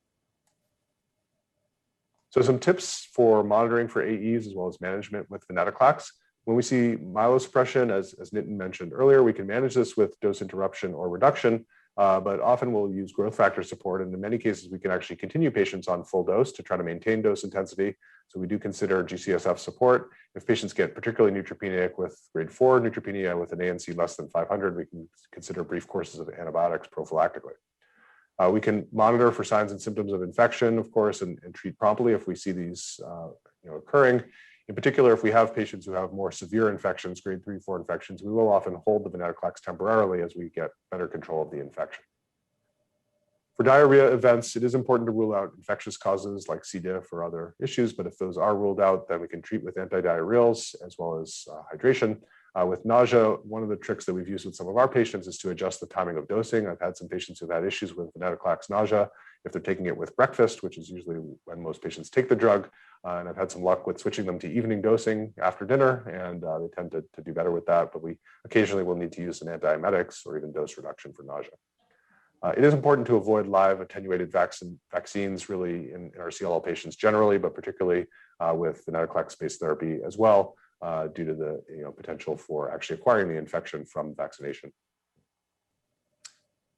So some tips for monitoring for AEs as well as management with Venetoclax. When we see myelosuppression, as Nitin mentioned earlier, we can manage this with dose interruption or reduction. But often we'll use growth factor support. And in many cases, we can actually continue patients on full dose to try to maintain dose intensity. So we do consider GCSF support. If patients get particularly neutropenic with grade 4 neutropenia with an ANC less than 500, we can consider brief courses of antibiotics prophylactically. We can monitor for signs and symptoms of infection, of course, and treat promptly if we see these occurring. In particular, if we have patients who have more severe infections, grade 3, 4 infections, we will often hold the Venetoclax temporarily as we get better control of the infection. For diarrhea events, it is important to rule out infectious causes like C. diff or other issues, but if those are ruled out, then we can treat with antidiarrheals as well as hydration. With nausea, one of the tricks that we've used with some of our patients is to adjust the timing of dosing. I've had some patients who've had issues with Venetoclax nausea, if they're taking it with breakfast, which is usually when most patients take the drug. And I've had some luck with switching them to evening dosing after dinner, and they tend to do better with that. But we occasionally will need to use some antiemetics or even dose reduction for nausea. It is important to avoid live attenuated vaccines really in our CLL patients generally, but particularly with Venetoclax-based therapy as well, due to the potential for actually acquiring the infection from vaccination.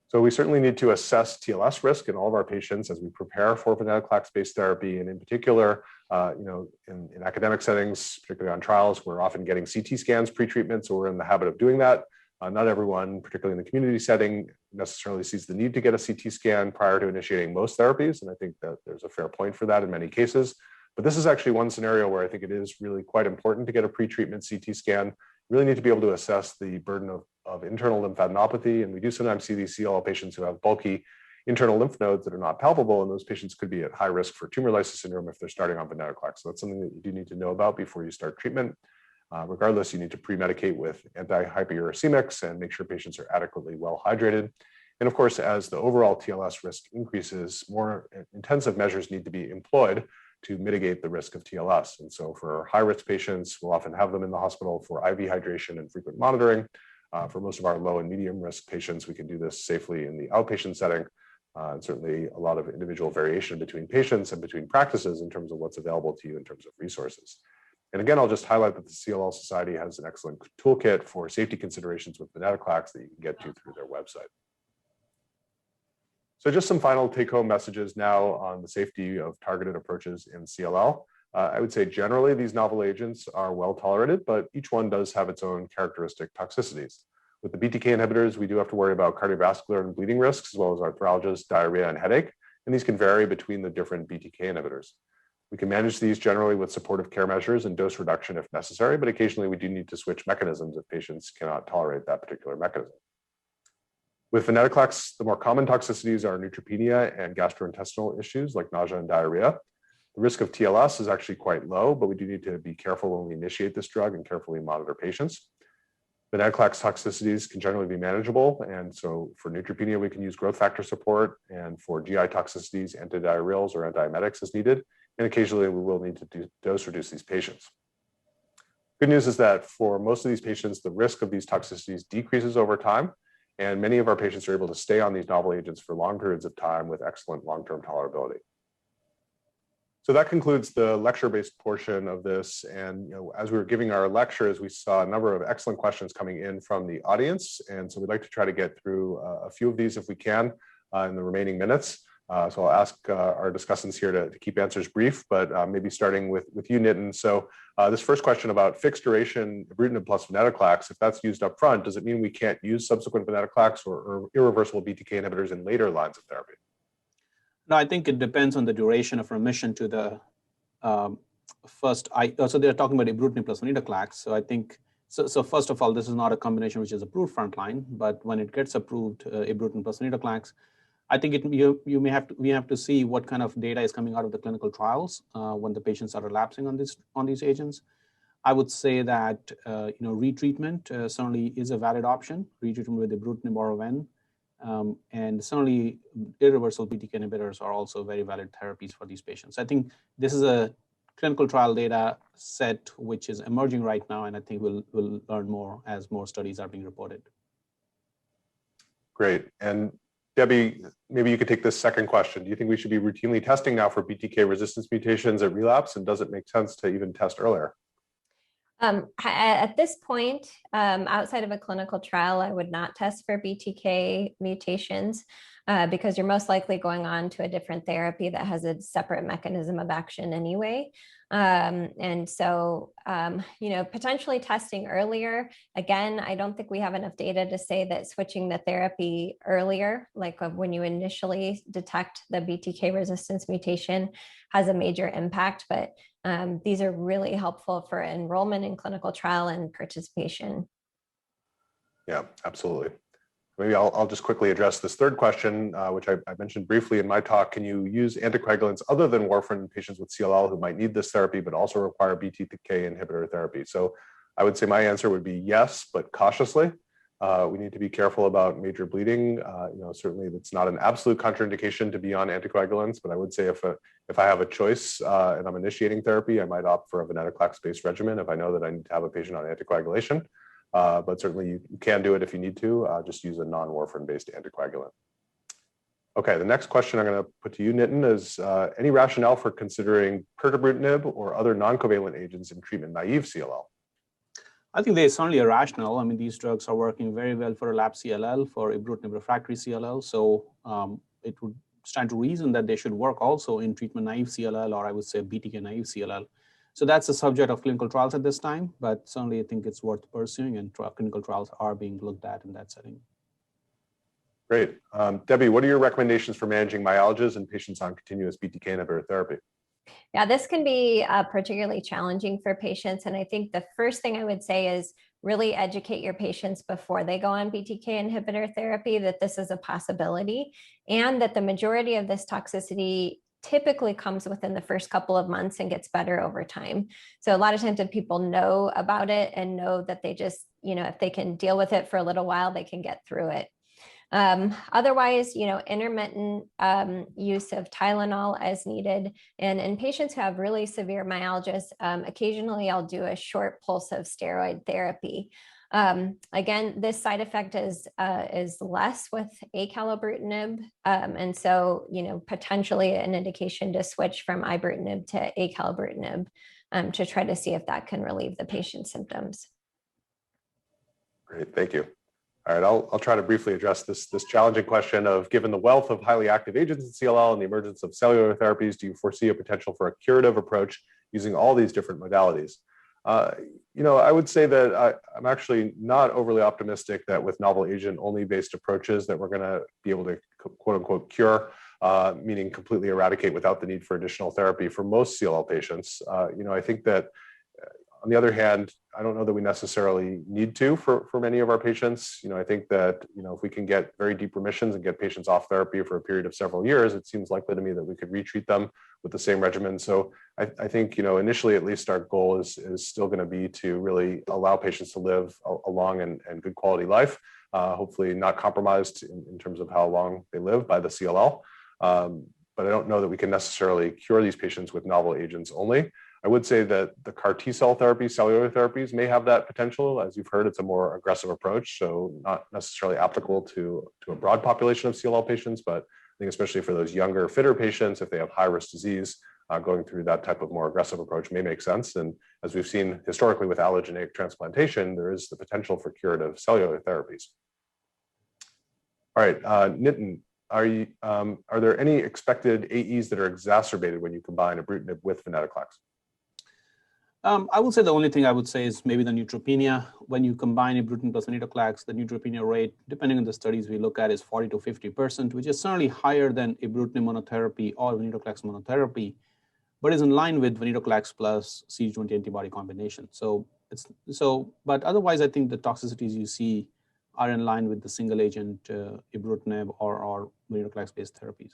So we certainly need to assess TLS risk in all of our patients as we prepare for Venetoclax-based therapy, and in particular, in academic settings, particularly on trials, we're often getting CT scans pre-treatment, so we're in the habit of doing that. Not everyone, particularly in the community setting, necessarily sees the need to get a CT scan prior to initiating most therapies, and I think that there's a fair point for that in many cases. But this is actually one scenario where I think it is really quite important to get a pre-treatment CT scan. You really need to be able to assess the burden of internal lymphadenopathy, and we do sometimes see these CLL patients who have bulky internal lymph nodes that are not palpable, and those patients could be at high risk for tumor lysis syndrome if they're starting on Venetoclax. So that's something that you do need to know about before you start treatment. Regardless, you need to pre-medicate with anti-hyperuricemics and make sure patients are adequately well hydrated. And of course, as the overall TLS risk increases, more intensive measures need to be employed to mitigate the risk of TLS. And so for high-risk patients, we'll often have them in the hospital for IV hydration and frequent monitoring. For most of our low and medium risk patients, we can do this safely in the outpatient setting. And certainly a lot of individual variation between patients and between practices in terms of what's available to you in terms of resources. And again, I'll just highlight that the CLL Society has an excellent toolkit for safety considerations with Venetoclax that you can get to through their website. So just some final take-home messages now on the safety of targeted approaches in CLL. I would say generally these novel agents are well tolerated, but each one does have its own characteristic toxicities. With the Btk inhibitors, we do have to worry about cardiovascular and bleeding risks, as well as arthralgias, diarrhea, and headache. And these can vary between the different Btk inhibitors. We can manage these generally with supportive care measures and dose reduction if necessary, but occasionally we do need to switch mechanisms if patients cannot tolerate that particular mechanism. With Venetoclax, the more common toxicities are neutropenia and gastrointestinal issues like nausea and diarrhea. The risk of TLS is actually quite low, but we do need to be careful when we initiate this drug and carefully monitor patients. Venetoclax toxicities can generally be manageable, and so for neutropenia, we can use growth factor support, and for GI toxicities, antidiarrheals or antiemetics as needed, and occasionally we will need to dose reduce these patients. Good news is that for most of these patients, the risk of these toxicities decreases over time, and many of our patients are able to stay on these novel agents for long periods of time with excellent long-term tolerability. So that concludes the lecture-based portion of this. And as we were giving our lectures, we saw a number of excellent questions coming in from the audience. And so we'd like to try to get through a few of these if we can in the remaining minutes. So I'll ask our discussants here to keep answers brief, but maybe starting with you, Nitin. So this first question about fixed duration Ibrutinib plus Venetoclax, if that's used up front, does it mean we can't use subsequent Venetoclax or irreversible Btk inhibitors in later lines of therapy? No, I think it depends on the duration of remission to the first. So they're talking about Ibrutinib plus Venetoclax. So I think, so first of all, this is not a combination which is approved frontline, but when it gets approved, Ibrutinib plus Venetoclax, I think we have to see what kind of data is coming out of the clinical trials when the patients are relapsing on these agents. I would say that retreatment certainly is a valid option, retreatment with Ibrutinib or Ven. And certainly irreversible Btk inhibitors are also very valid therapies for these patients. I think this is a clinical trial data set which is emerging right now, and I think we'll learn more as more studies are being reported. Great. And Debbie, maybe you could take this second question. Do you think we should be routinely testing now for Btk resistance mutations at relapse, and does it make sense to even test earlier? At this point, outside of a clinical trial, I would not test for Btk mutations because you're most likely going on to a different therapy that has a separate mechanism of action anyway. And so, potentially testing earlier, again, I don't think we have enough data to say that switching the therapy earlier, like when you initially detect the Btk resistance mutation, has a major impact, but these are really helpful for enrollment in clinical trial and participation. Yeah, absolutely. Maybe I'll just quickly address this third question, which I mentioned briefly in my talk. Can you use anticoagulants other than warfarin in patients with CLL who might need this therapy, but also require Btk inhibitor therapy? So I would say my answer would be yes, but cautiously. We need to be careful about major bleeding. Certainly that's not an absolute contraindication to be on anticoagulants, but I would say if I have a choice and I'm initiating therapy, I might opt for a venetoclax-based regimen if I know that I need to have a patient on anticoagulation. But certainly you can do it if you need to, just use a non-warfarin-based anticoagulant. Okay, the next question I'm going to put to you, Nitin, is any rationale for considering Protobutinem or other non-covalent agents in treatment-naive CLL? I think there's certainly a rationale. I mean, these drugs are working very well for relapsed CLL, for Ibrutinib refractory CLL. So it would stand to reason that they should work also in treatment-naive CLL, or I would say BTK-naive CLL. So that's the subject of clinical trials at this time, but certainly I think it's worth pursuing, and clinical trials are being looked at in that setting. Great. Debbie, what are your recommendations for managing myalgias in patients on continuous BTK inhibitor therapy? Yeah, this can be particularly challenging for patients. And I think the first thing I would say is really educate your patients before they go on BTK inhibitor therapy that this is a possibility, and that the majority of this toxicity typically comes within the first couple of months and gets better over time. So a lot of times if people know about it and know that they just, if they can deal with it for a little while, they can get through it. Otherwise, intermittent use of Tylenol as needed. And in patients who have really severe myalgias, occasionally I'll do a short pulse of steroid therapy. Again, this side effect is less with Acecl208. And so, potentially an indication to switch from Ibrutinib to Acecl208 to try to see if that can relieve the patient's symptoms. Great, thank you. All right, I'll try to briefly address this challenging question of, given the wealth of highly active agents in CLL and the emergence of cellular therapies, do you foresee a potential for a curative approach using all these different modalities? I would say that I'm actually not overly optimistic that with novel agent-only based approaches that we're going to be able to quote unquote cure, meaning completely eradicate without the need for additional therapy for most CLL patients. I think that on the other hand, I don't know that we necessarily need to for many of our patients. I think that, if we can get very deep remissions and get patients off therapy for a period of several years, it seems likely to me that we could retreat them with the same regimen. So I think, initially, at least our goal is still going to be to really allow patients to live a long and good quality life, hopefully not compromised in terms of how long they live by the CLL. But I don't know that we can necessarily cure these patients with novel agents only. I would say that the CAR T-cell therapy, cellular therapies may have that potential. As you've heard, it's a more aggressive approach, so not necessarily applicable to a broad population of CLL patients, but I think especially for those younger, fitter patients, if they have high-risk disease, going through that type of more aggressive approach may make sense. And as we've seen historically with allogeneic transplantation, there is the potential for curative cellular therapies. All right, Nitin, are there any expected AEs that are exacerbated when you combine Ibrutinib with Venetoclax? I would say the only thing I would say is maybe the neutropenia. When you combine Ibrutinib plus Venetoclax, the neutropenia rate, depending on the studies we look at, is 40 to 50%, which is certainly higher than Ibrutinib monotherapy or Venetoclax monotherapy, but is in line with Venetoclax plus CD20 antibody combination. But otherwise, I think the toxicities you see are in line with the single agent Ibrutinib or Venetoclax-based therapies.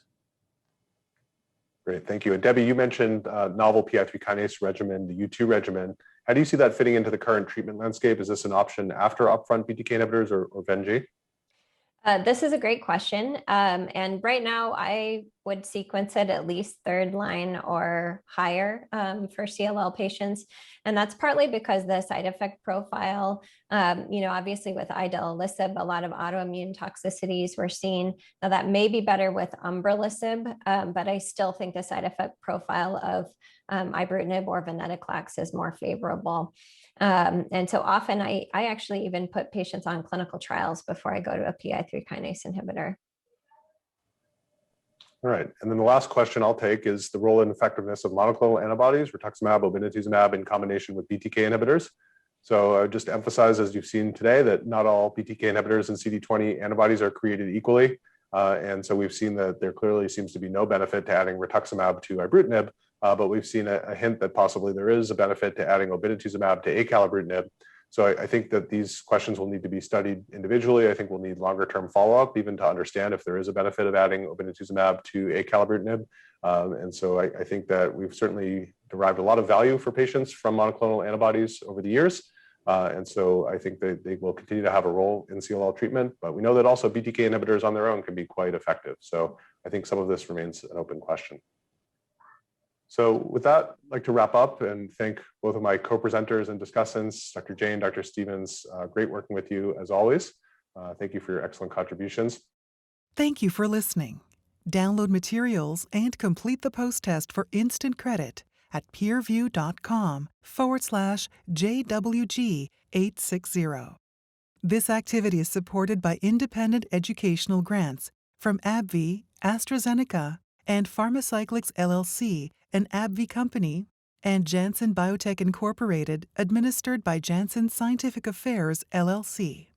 Great, thank you. And Debbie, you mentioned novel PI3 kinase regimen, the U2 regimen. How do you see that fitting into the current treatment landscape? Is this an option after upfront BTK inhibitors or Ven-G? This is a great question. And right now I would sequence it at least third line or higher for CLL patients. And that's partly because the side effect profile, obviously with idelalisib, a lot of autoimmune toxicities we're seeing. Now that may be better with umbralisib, but I still think the side effect profile of Ibrutinib or Venetoclax is more favorable. And so often I actually even put patients on clinical trials before I go to a PI3 kinase inhibitor. All right, and then the last question I'll take is the role and effectiveness of monoclonal antibodies, rituximab, obinutuzumab, in combination with BTK inhibitors. So just to emphasize, as you've seen today, that not all BTK inhibitors and CD20 antibodies are created equally. And so we've seen that there clearly seems to be no benefit to adding rituximab to Ibrutinib, but we've seen a hint that possibly there is a benefit to adding obinutuzumab to Acecl208. So I think that these questions will need to be studied individually. I think we'll need longer term follow-up even to understand if there is a benefit of adding obinutuzumab to Acecl208. And so I think that we've certainly derived a lot of value for patients from monoclonal antibodies over the years. And so I think they will continue to have a role in CLL treatment, but we know that also BTK inhibitors on their own can be quite effective. So I think some of this remains an open question. So with that, I'd like to wrap up and thank both of my co-presenters and discussants, Dr. Jane, Dr. Stevens. Great working with you as always. Thank you for your excellent contributions. Thank you for listening. Download materials and complete the post-test for instant credit at peerview.com/JWG860. This activity is supported by independent educational grants from AbbVie, AstraZeneca, and Pharmacyclics LLC, an AbbVie company, and Janssen Biotech Incorporated, administered by Janssen Scientific Affairs LLC.